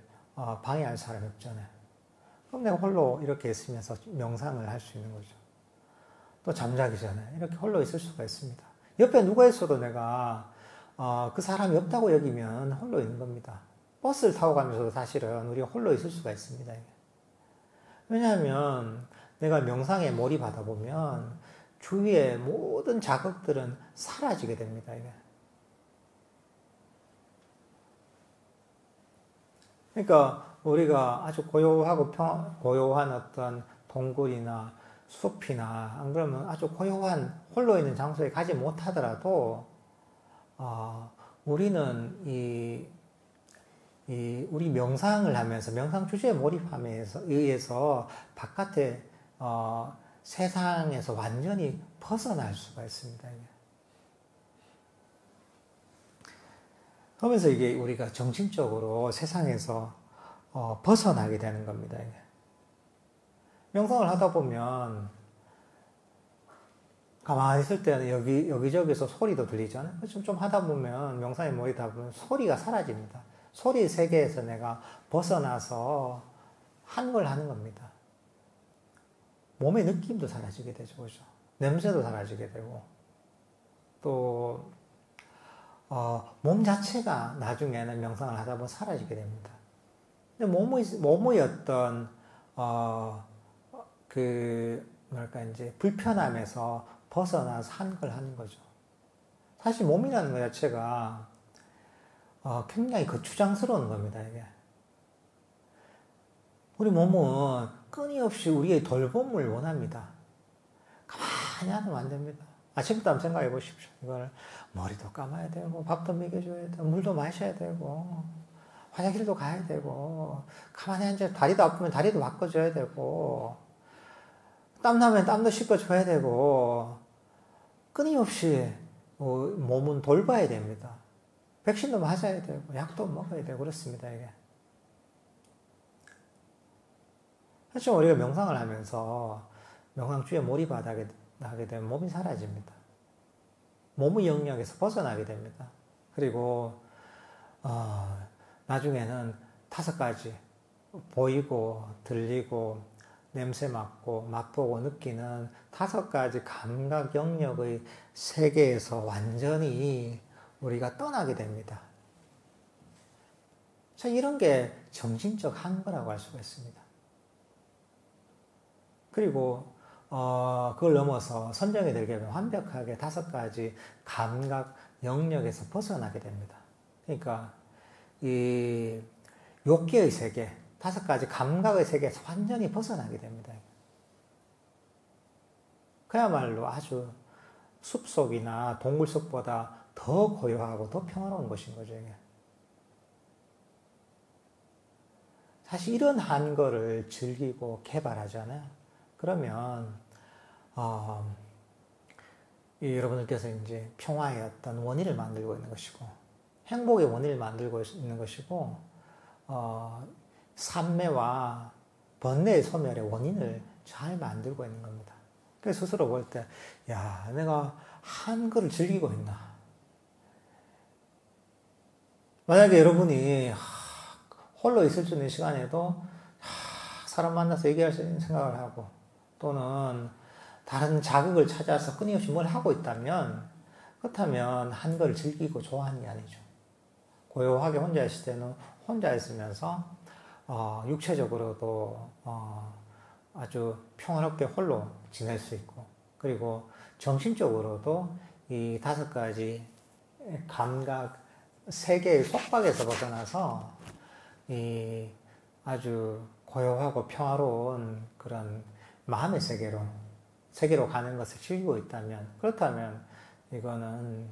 방해할 사람이 없잖아요. 그럼 내가 홀로 이렇게 있으면서 명상을 할 수 있는 거죠. 또 잠자기 전에 이렇게 홀로 있을 수가 있습니다. 옆에 누가 있어도 내가 그 사람이 없다고 여기면 홀로 있는 겁니다. 버스를 타고 가면서도 사실은 우리가 홀로 있을 수가 있습니다. 왜냐하면 내가 명상에 몰입하다 보면 주위의 모든 자극들은 사라지게 됩니다. 이게. 그러니까 우리가 아주 고요하고 고요한 어떤 동굴이나 숲이나 안 그러면 아주 고요한 홀로 있는 장소에 가지 못하더라도 우리는 우리 명상을 하면서 명상 주제에 몰입함에서 의해서 바깥에 세상에서 완전히 벗어날 수가 있습니다. 그러면서 이게 우리가 정신적으로 세상에서 벗어나게 되는 겁니다. 이게. 명상을 하다 보면 가만히 있을 때는 여기저기서 소리도 들리잖아요. 좀 하다 보면 명상에 몰입하다 보면 소리가 사라집니다. 소리 세계에서 내가 벗어나서 한 걸 하는 겁니다. 몸의 느낌도 사라지게 되죠. 그죠? 냄새도 사라지게 되고 또 몸 자체가 나중에는 명상을 하다 보면 사라지게 됩니다. 근데 몸의 어떤 이제 불편함에서 벗어나서 한 걸 하는 거죠. 사실 몸이라는 것 자체가 굉장히 거추장스러운 겁니다. 이게. 우리 몸은 끊임없이 우리의 돌봄을 원합니다. 가만히 하면 안 됩니다. 아침부터 한번 생각해 보십시오. 이걸 머리도 감아야 되고 밥도 먹여줘야 되고 물도 마셔야 되고 화장실도 가야 되고 가만히 앉아 다리도 아프면 다리도 바꿔줘야 되고 땀나면 땀도 씻어줘야 되고 끊임없이 몸은 돌봐야 됩니다. 백신도 맞아야 되고 약도 먹어야 되고 그렇습니다. 이게. 사실 우리가 명상을 하면서 명상주에 몰입하게 되면 몸이 사라집니다. 몸의 영역에서 벗어나게 됩니다. 그리고 나중에는 5가지 보이고 들리고 냄새 맡고 맛보고 느끼는 5가지 감각 영역의 세계에서 완전히 우리가 떠나게 됩니다. 자, 이런 게 정신적 한거라고 할 수가 있습니다. 그리고 그걸 넘어서 선정이 되게 되면 완벽하게 5가지 감각 영역에서 벗어나게 됩니다. 그러니까 이 욕계의 세계, 5가지 감각의 세계에서 완전히 벗어나게 됩니다. 그야말로 아주 숲속이나 동굴 속보다 더 고요하고 더 평화로운 것인 거죠. 이게. 사실 이런 한거를 즐기고 개발하잖아요. 그러면 여러분들께서 이제 평화의 어떤 원인을 만들고 있는 것이고 행복의 원인을 만들고 있는 것이고 산매와 번뇌의 소멸의 원인을 잘 만들고 있는 겁니다. 그래서 스스로 볼 때, 야, 내가 한글을 즐기고 있나? 만약에 여러분이 홀로 있을 수 있는 시간에도 사람 만나서 얘기할 수 있는 생각을 하고 또는 다른 자극을 찾아서 끊임없이 뭘 하고 있다면 그렇다면 한글을 즐기고 좋아하는 게 아니죠. 고요하게 혼자 있을 때는 혼자 있으면서 육체적으로도 아주 평화롭게 홀로 지낼 수 있고 그리고 정신적으로도 이 5가지 감각 세계의 속박에서 벗어나서 이 아주 고요하고 평화로운 그런 마음의 세계로 가는 것을 즐기고 있다면 그렇다면 이거는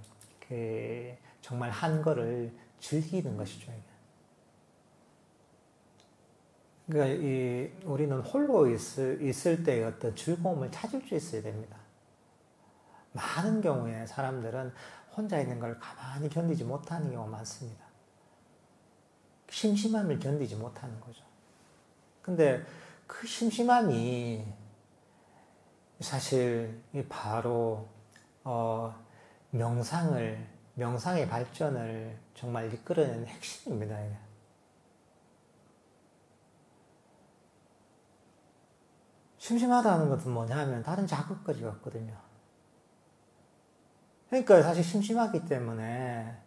정말 한거를 즐기는 것이죠. 그러니까 우리는 홀로 있을 때의 어떤 즐거움을 찾을 수 있어야 됩니다. 많은 경우에 사람들은 혼자 있는 걸 가만히 견디지 못하는 경우가 많습니다. 심심함을 견디지 못하는 거죠. 근데 그 심심함이 사실 바로 명상의 발전을 정말 이끌어내는 핵심입니다. 이게. 심심하다는 것은 뭐냐면 다른 자극거리가 없거든요. 그러니까 사실 심심하기 때문에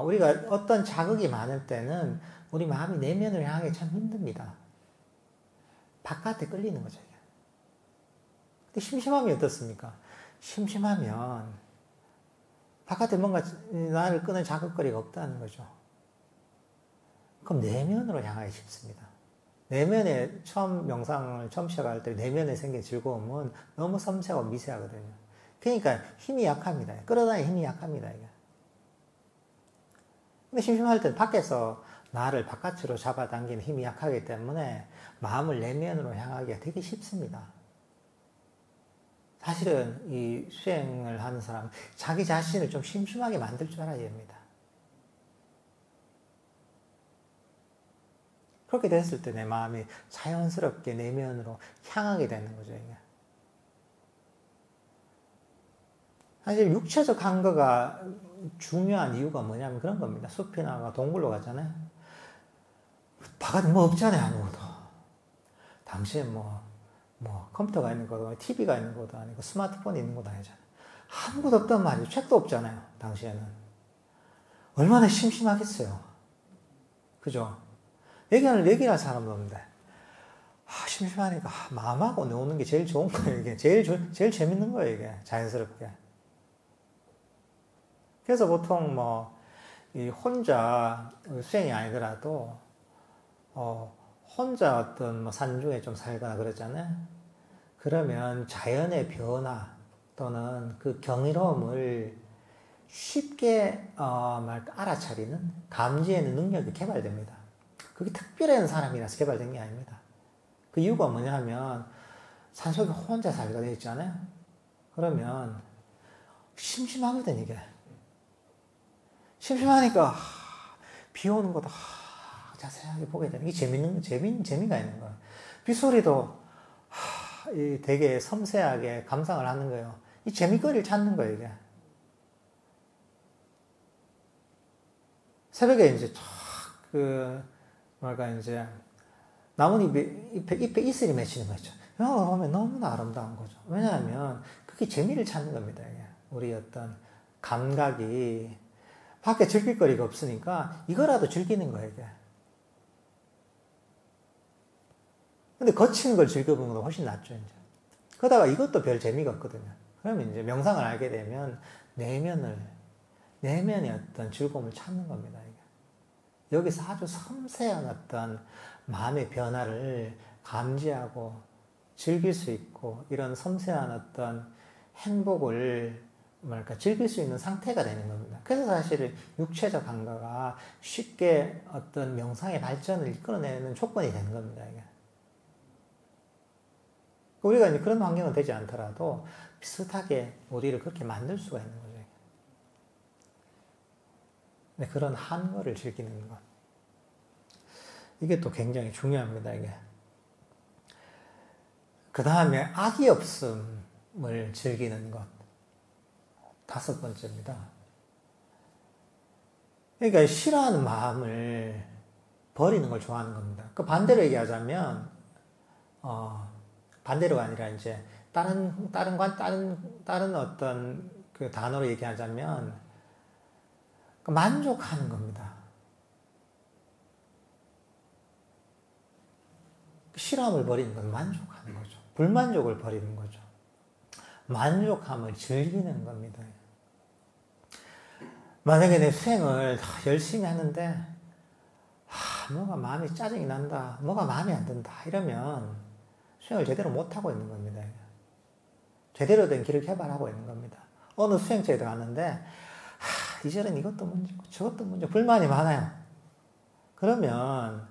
우리가 어떤 자극이 많을 때는 우리 마음이 내면을 향하기 참 힘듭니다. 바깥에 끌리는 거죠. 이게. 근데 심심함이 어떻습니까? 심심하면 바깥에 뭔가 나를 끄는 자극거리가 없다는 거죠. 그럼 내면으로 향하기 쉽습니다. 내면에 명상을 처음 시작할 때 내면에 생긴 즐거움은 너무 섬세하고 미세하거든요. 그러니까 힘이 약합니다. 끌어다니는 힘이 약합니다. 이게. 근데 심심할 때 밖에서 나를 바깥으로 잡아당기는 힘이 약하기 때문에 마음을 내면으로 향하기가 되게 쉽습니다. 사실은 이 수행을 하는 사람은 자기 자신을 좀 심심하게 만들 줄 알아야 됩니다. 그렇게 됐을 때 내 마음이 자연스럽게 내면으로 향하게 되는 거죠. 이게. 사실 육체적 한거가 중요한 이유가 뭐냐면 그런 겁니다. 숲이나 동굴로 가잖아요. 바깥에 뭐 없잖아요. 아무것도. 당시에 뭐 컴퓨터가 있는 것도 TV가 있는 것도 아니고 스마트폰이 있는 것도 아니잖아요. 아무것도 없단 말이에요. 책도 없잖아요. 당시에는. 얼마나 심심하겠어요. 그죠? 얘기할 사람도 없는데. 심심하니까 마음하고 노는 게 제일 좋은 거예요. 이게 제일 재밌는 거예요. 이게 자연스럽게. 그래서 보통 이 혼자 수행이 아니더라도 혼자 어떤 산중에 좀 살거나 그러잖아요. 그러면 자연의 변화 또는 그 경이로움을 쉽게 알아차리는 감지하는 능력이 개발됩니다. 그게 특별한 사람이라서 개발된 게 아닙니다. 그 이유가 뭐냐면 산속에 혼자 살게 돼 있잖아요. 그러면 심심하거든 이게. 심심하니까 비 오는 것도 자세하게 보게 되는 게 재미가 있는 거예요. 빗소리도 되게 섬세하게 감상을 하는 거예요. 이 재미거리를 찾는 거예요 이게. 새벽에 이제 이제 나뭇잎에 이슬이 맺히는 거죠. 이거 보면 너무나 아름다운 거죠. 왜냐하면 그게 재미를 찾는 겁니다. 이게. 우리 어떤 감각이 밖에 즐길 거리가 없으니까 이거라도 즐기는 거예요. 이게. 근데 거친 걸 즐겨보는 것보다 훨씬 낫죠. 이제. 그러다가 이것도 별 재미가 없거든요. 그러면 이제 명상을 알게 되면 내면의 어떤 즐거움을 찾는 겁니다. 이게. 여기서 아주 섬세한 어떤 마음의 변화를 감지하고 즐길 수 있고 이런 섬세한 어떤 행복을 즐길 수 있는 상태가 되는 겁니다. 그래서 사실은 육체적 감각가 쉽게 어떤 명상의 발전을 이끌어내는 조건이 되는 겁니다. 이게. 우리가 이제 그런 환경은 되지 않더라도 비슷하게 우리를 그렇게 만들 수가 있는 거죠. 네, 그런 한거를 즐기는 것. 이게 또 굉장히 중요합니다, 이게. 그 다음에 악이 없음을 즐기는 것. 5번째입니다. 그러니까 싫어하는 마음을 버리는 걸 좋아하는 겁니다. 그 반대로 얘기하자면, 반대로가 아니라 이제 다른 어떤 그 단어로 얘기하자면 만족하는 겁니다. 싫어함을 버리는 건 만족하는 거죠. 불만족을 버리는 거죠. 만족함을 즐기는 겁니다. 만약에 내 수행을 열심히 하는데 뭐가 마음이 짜증이 난다, 뭐가 마음에 안 든다 이러면 수행을 제대로 못하고 있는 겁니다. 제대로 된 길을 개발하고 있는 겁니다. 어느 수행처에 들어갔는데 이제는 이것도 문제고 저것도 문제고 불만이 많아요. 그러면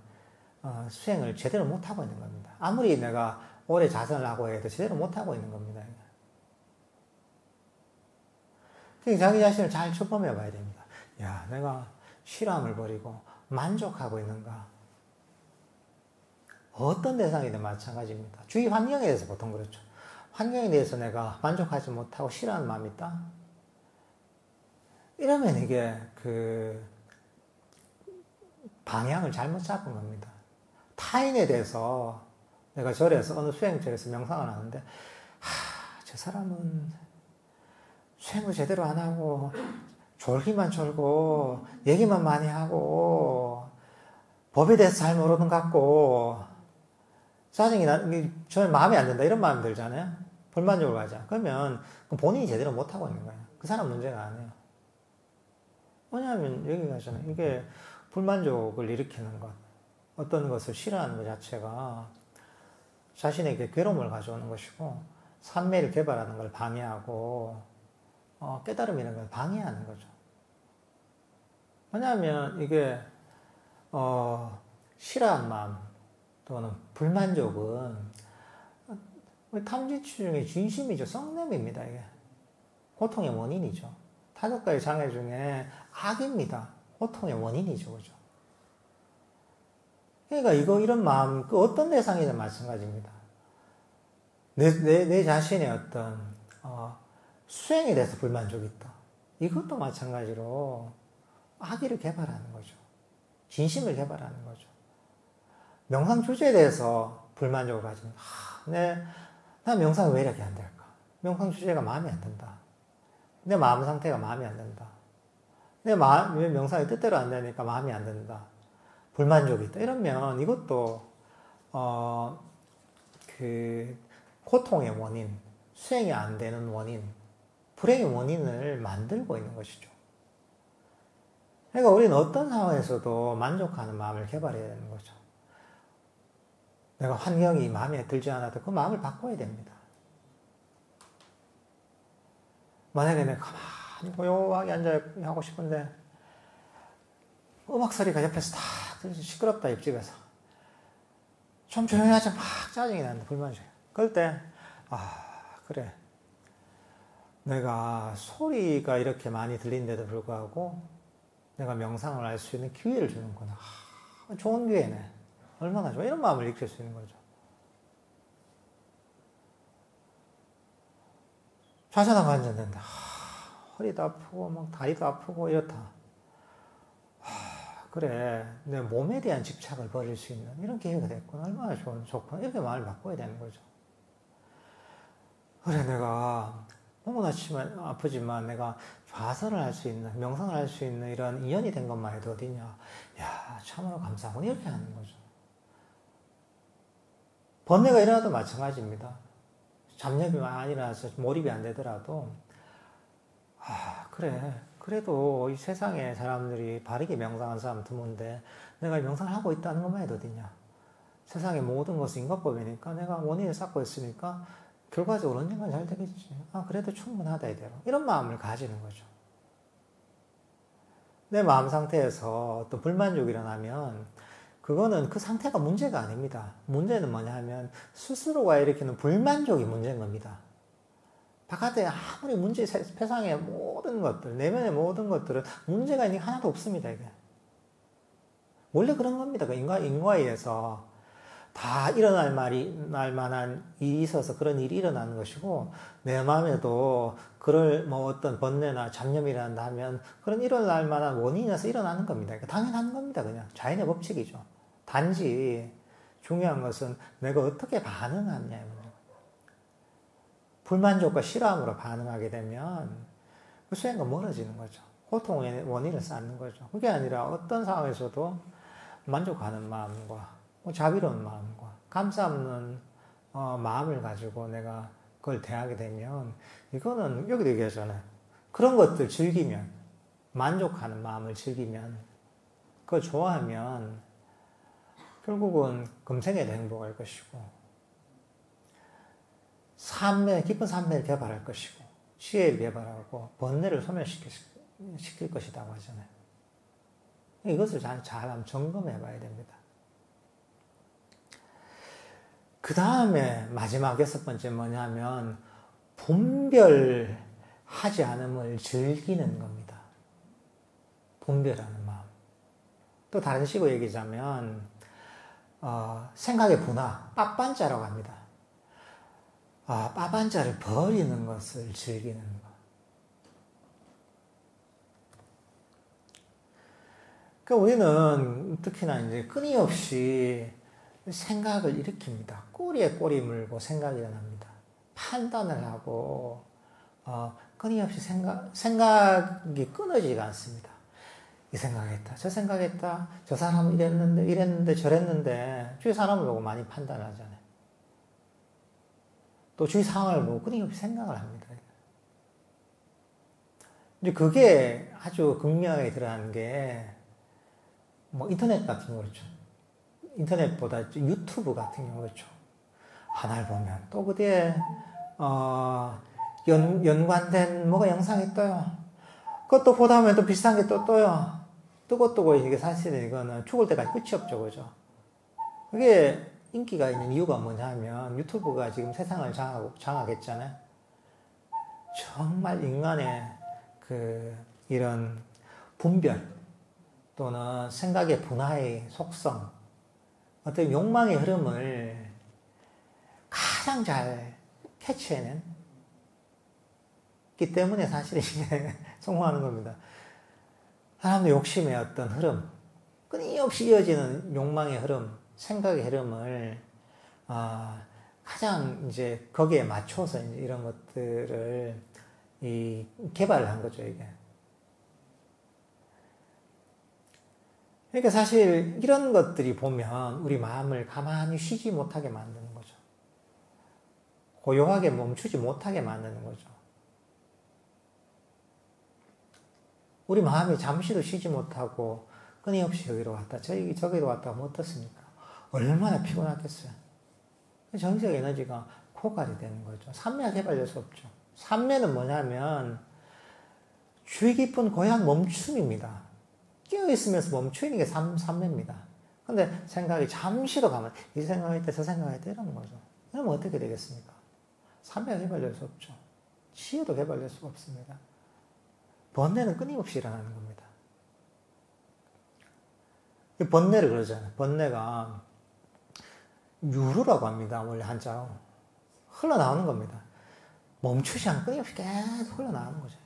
수행을 제대로 못하고 있는 겁니다. 아무리 내가 오래 자선을 하고 해도 제대로 못하고 있는 겁니다. 그러니까 자기 자신을 잘 점검해 봐야 됩니다. 야, 내가 싫어함을 버리고 만족하고 있는가? 어떤 대상이든 마찬가지입니다. 주위 환경에 대해서 보통 그렇죠. 환경에 대해서 내가 만족하지 못하고 싫어하는 마음이 있다? 이러면 이게 방향을 잘못 잡은 겁니다. 타인에 대해서 내가 절에서 어느 수행절에서 명상을 하는데 저 사람은 수행을 제대로 안 하고 졸기만 졸고 얘기만 많이 하고 법에 대해서 잘 모르는 것 같고 짜증이 저는 마음에 안 든다 이런 마음이 들잖아요. 불만족을 가자. 그러면 본인이 제대로 못하고 있는 거예요. 그 사람 문제가 아니에요. 왜냐하면 여기가 잖아요. 이게 불만족을 일으키는 것, 어떤 것을 싫어하는 것 자체가 자신에게 괴로움을 가져오는 것이고 산매를 개발하는 걸 방해하고 깨달음이라는 걸 방해하는 거죠. 왜냐하면 이게 싫어하는 마음 또는 불만족은 탐진치 중에 진심이죠. 썩냄입니다. 이게 고통의 원인이죠. 5가지 장애 중에 악입니다. 고통의 원인이죠. 그죠? 그러니까 이런 마음, 어떤 대상이든 마찬가지입니다. 내 자신의 어떤, 수행에 대해서 불만족이 있다. 이것도 마찬가지로 악의를 개발하는 거죠. 진심을 개발하는 거죠. 명상 주제에 대해서 불만족을 가지면, 나 명상이 왜 이렇게 안 될까? 명상 주제가 마음에 안 든다. 내 마음 상태가 마음에 안 든다. 왜 명상이 뜻대로 안 되니까 마음이 안 든다. 불만족이 있다. 이러면 이것도, 고통의 원인, 수행이 안 되는 원인, 불행의 원인을 만들고 있는 것이죠. 그러니까 우리는 어떤 상황에서도 만족하는 마음을 개발해야 되는 거죠. 내가 환경이 마음에 들지 않아도 그 마음을 바꿔야 됩니다. 만약에 내가 가만히 고요하게 앉아하고 싶은데 음악 소리가 옆에서 다 들려서 시끄럽다 옆집에서 좀 조용히 하자 막 짜증이 나는데 불만족해. 그럴 때 그래 내가 소리가 이렇게 많이 들린데도 불구하고 내가 명상을 할 수 있는 기회를 주는구나. 좋은 기회네. 얼마나 좋아. 이런 마음을 익힐 수 있는 거죠. 좌선하고 앉았는데 허리도 아프고 막 다리도 아프고 이렇다. 그래 내 몸에 대한 집착을 버릴 수 있는 이런 기회가 됐구나. 얼마나 좋구나. 이렇게 마음을 바꿔야 되는 거죠. 그래 내가 몸은 아프지만 내가 좌선을 할 수 있는 명상을 할 수 있는 이런 인연이 된 것만 해도 어디냐. 야 참으로 감사하고 이렇게 하는 거죠. 번뇌가 일어나도 마찬가지입니다. 잡념이 많이 일어나서 몰입이 안 되더라도 그래 그래도 이 세상에 사람들이 바르게 명상하는 사람 드문데 내가 명상을 하고 있다는 것만 해도 어디냐. 세상의 모든 것은 인과법이니까 내가 원인을 쌓고 있으니까 결과적으로 언젠간 잘 되겠지. 그래도 충분하다 이대로. 이런 마음을 가지는 거죠. 내 마음 상태에서 어떤 불만족이 일어나면 그거는 그 상태가 문제가 아닙니다. 문제는 뭐냐 하면 스스로가 일으키는 불만족이 문제인 겁니다. 바깥에 아무리 세상의 모든 것들, 내면의 모든 것들은 문제가 있는 게 하나도 없습니다, 이게. 원래 그런 겁니다. 인과에 의해서 다 일어날 만한 일이 있어서 그런 일이 일어나는 것이고, 내 마음에도 어떤 번뇌나 잡념이 일어난다면, 그런 일어날 만한 원인이어서 일어나는 겁니다. 그러니까 당연한 겁니다, 그냥. 자연의 법칙이죠. 단지 중요한 것은 내가 어떻게 반응하느냐의 문제입니다. 불만족과 싫어함으로 반응하게 되면 그 수행과 멀어지는 거죠. 고통의 원인을 쌓는 거죠. 그게 아니라 어떤 상황에서도 만족하는 마음과 자비로운 마음과 감사 없는 마음을 가지고 내가 그걸 대하게 되면 이거는 여기도 얘기하잖아요. 그런 것들 즐기면 만족하는 마음을 즐기면 그걸 좋아하면 결국은 금생에도 행복할 것이고 깊은 산매를 개발할 것이고 지혜를 개발하고 번뇌를 소멸시킬 것이라고 하잖아요. 이것을 잘 한번 점검해 봐야 됩니다. 그 다음에 마지막 6번째 뭐냐면 분별하지 않음을 즐기는 겁니다. 분별하는 마음. 또 다른 식으로 얘기하자면 생각의 분화, 빠빤자라고 합니다. 빠빤자를 버리는 것을 즐기는 것. 그러니까 우리는 특히나 이제 끊임없이 생각을 일으킵니다. 꼬리에 꼬리 물고 생각이 일어납니다. 판단을 하고 끊임없이 생각이 끊어지지가 않습니다. 이 생각했다, 저 생각했다, 저 사람은 이랬는데 저랬는데 주위 사람을 보고 많이 판단을 하잖아요. 또 주위 상황을 보고 끊임없이 생각을 합니다. 이제 그게 아주 극명하게 드러나는 게 뭐 인터넷 같은 거 그렇죠. 인터넷보다 유튜브 같은 경우 그렇죠. 하나를 보면 또 그 뒤에 연관된 뭐가 영상이 떠요. 그것도 보다 보면 또 비슷한 게 또 떠요. 뜨고 이게 사실은 이거는 죽을 때까지 끝이 없죠, 그죠? 그게 인기가 있는 이유가 뭐냐면 유튜브가 지금 세상을 장악했잖아요. 정말 인간의 이런 분별 또는 생각의 분화의 속성, 어떤 욕망의 흐름을 가장 잘 캐치해낸 기 때문에 사실 이게 성공하는 겁니다. 사람의 욕심의 어떤 흐름, 끊임없이 이어지는 욕망의 흐름, 생각의 흐름을 가장 이제 거기에 맞춰서 이제 이런 것들을 개발을 한 거죠, 이게. 그러니까 사실 이런 것들이 보면 우리 마음을 가만히 쉬지 못하게 만드는 거죠. 고요하게 멈추지 못하게 만드는 거죠. 우리 마음이 잠시도 쉬지 못하고 끊임없이 여기로 왔다 저기로 왔다 하면 어떻습니까? 얼마나 피곤하겠어요. 정신적 에너지가 고갈이 되는 거죠. 삼매가 개발될 수 없죠. 삼매는 뭐냐면 주의 깊은 고요한 멈춤입니다. 끼어있으면서 멈추는 게 삼매입니다. 근데 생각이 잠시도 가면 이 생각했다 저 생각했다 이러는 거죠. 그러면 어떻게 되겠습니까? 삼매가 개발될 수 없죠. 치유도 개발될 수가 없습니다. 번뇌는 끊임없이 일어나는 겁니다. 번뇌를 그러잖아요. 번뇌가 유루라고 합니다. 원래 한자로. 흘러나오는 겁니다. 멈추지 않고 끊임없이 계속 흘러나오는 거죠.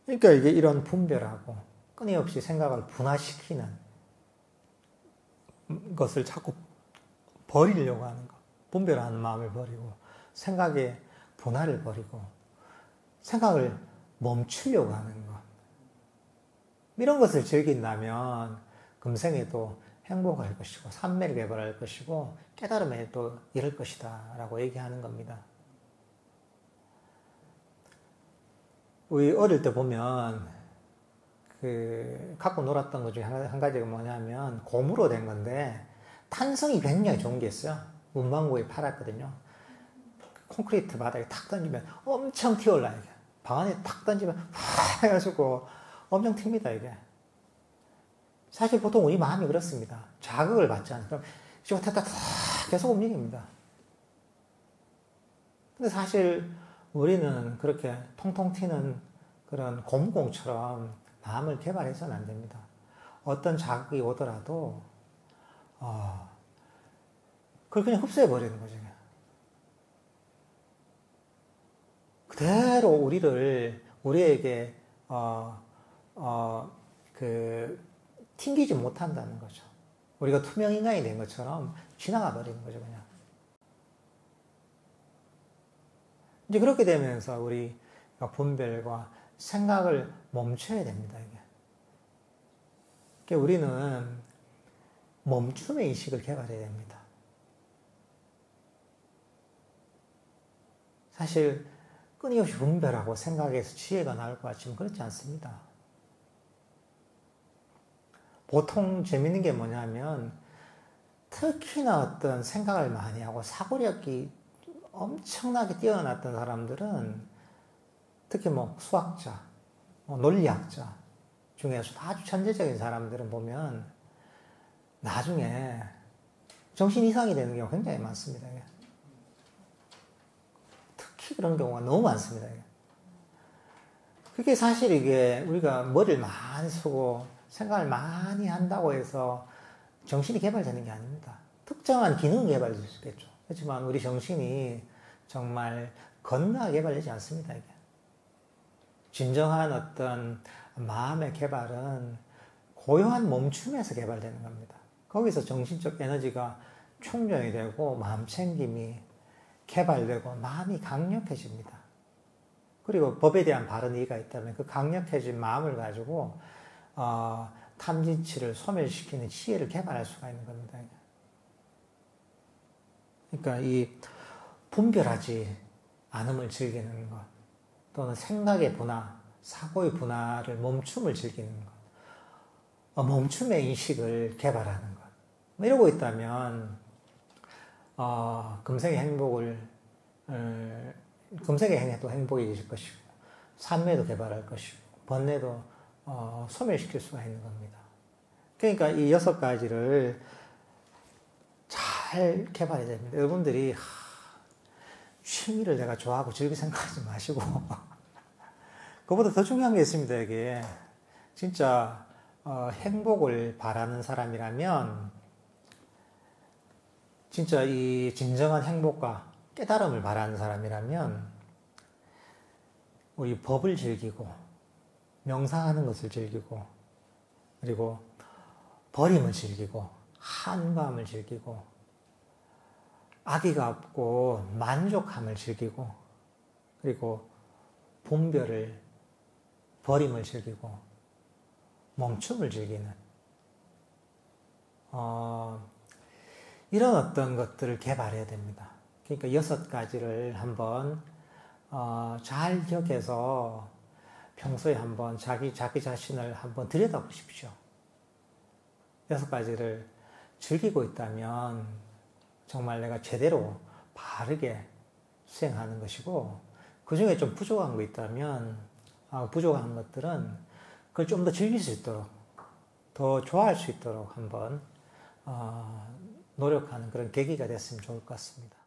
그러니까 이게 이런 분별하고 끊임없이 생각을 분화시키는 것을 자꾸 버리려고 하는 것. 분별하는 마음을 버리고 생각의 분화를 버리고 생각을 멈추려고 하는 것. 이런 것을 즐긴다면 금생에도 행복할 것이고 삼매를 개발할 것이고 깨달음에 또 이를 것이다 라고 얘기하는 겁니다. 우리 어릴 때 보면 갖고 놀았던 것 중에 한 가지가 뭐냐면 고무로 된 건데 탄성이 굉장히 좋은 게 있어요. 문방구에 팔았거든요. 콘크리트 바닥에 탁 던지면 엄청 튀어올라요. 이게. 방 안에 탁 던지면 확 해가지고 엄청 튑니다. 이게. 사실 보통 우리 마음이 그렇습니다. 자극을 받지 않아요. 그럼 이쪽으로 탁 계속 움직입니다. 근데 사실 우리는 그렇게 통통 튀는 그런 고무공처럼 마음을 개발해서는 안 됩니다. 어떤 자극이 오더라도 그걸 그냥 흡수해버리는 거죠. 그대로 우리에게 튕기지 못한다는 거죠. 우리가 투명 인간이 된 것처럼 지나가 버리는 거죠, 그냥. 이제 그렇게 되면서 우리가 분별과 생각을 멈춰야 됩니다, 이게. 그러니까 우리는 멈춤의 의식을 개발해야 됩니다. 사실 끊임없이 분별하고 생각에서 지혜가 나올 것 같지만 그렇지 않습니다. 보통 재밌는 게 뭐냐면 특히나 어떤 생각을 많이 하고 사고력이 엄청나게 뛰어났던 사람들은 특히 뭐 수학자, 논리학자 중에서 아주 천재적인 사람들은 보면 나중에 정신 이상이 되는 경우가 굉장히 많습니다. 특히 그런 경우가 너무 많습니다. 그게 사실 이게 우리가 머리를 많이 쓰고 생각을 많이 한다고 해서 정신이 개발되는 게 아닙니다. 특정한 기능은 개발될 수 있겠죠. 그렇지만 우리 정신이 정말 건강하게 개발되지 않습니다. 이게. 진정한 어떤 마음의 개발은 고요한 멈춤에서 개발되는 겁니다. 거기서 정신적 에너지가 충전이 되고 마음 챙김이 개발되고 마음이 강력해집니다. 그리고 법에 대한 바른 이해가 있다면 그 강력해진 마음을 가지고 탐진치를 소멸시키는 지혜를 개발할 수가 있는 겁니다. 그러니까 이 분별하지 않음을 즐기는 것, 또는 생각의 분화, 사고의 분화를 멈춤을 즐기는 것, 멈춤의 인식을 개발하는 것. 이러고 있다면 금생의 행복을 금생의 행해도 행복해질 것이고 삼매도 개발할 것이고 번뇌도 소멸시킬 수가 있는 겁니다. 그러니까 이 6가지를 잘 개발해야 됩니다. 여러분들이 취미를 내가 좋아하고 즐길 생각하지 마시고 그보다 더 중요한 게 있습니다. 이게 진짜 행복을 바라는 사람이라면 진짜 이 진정한 행복과 깨달음을 바라는 사람이라면 우리 법을 즐기고 명상하는 것을 즐기고 그리고 버림을 즐기고 한가함을 즐기고 악의가 없고 만족함을 즐기고 그리고 분별을 버림을 즐기고 멈춤을 즐기는 이런 어떤 것들을 개발해야 됩니다. 그러니까 6가지를 한번 잘 기억해서 평소에 한번 자기 자신을 한번 들여다보십시오. 6가지를 즐기고 있다면 정말 내가 제대로 바르게 수행하는 것이고 그 중에 좀 부족한 거 있다면 부족한 것들은 그걸 좀 더 즐길 수 있도록 더 좋아할 수 있도록 한번 노력하는 그런 계기가 됐으면 좋을 것 같습니다.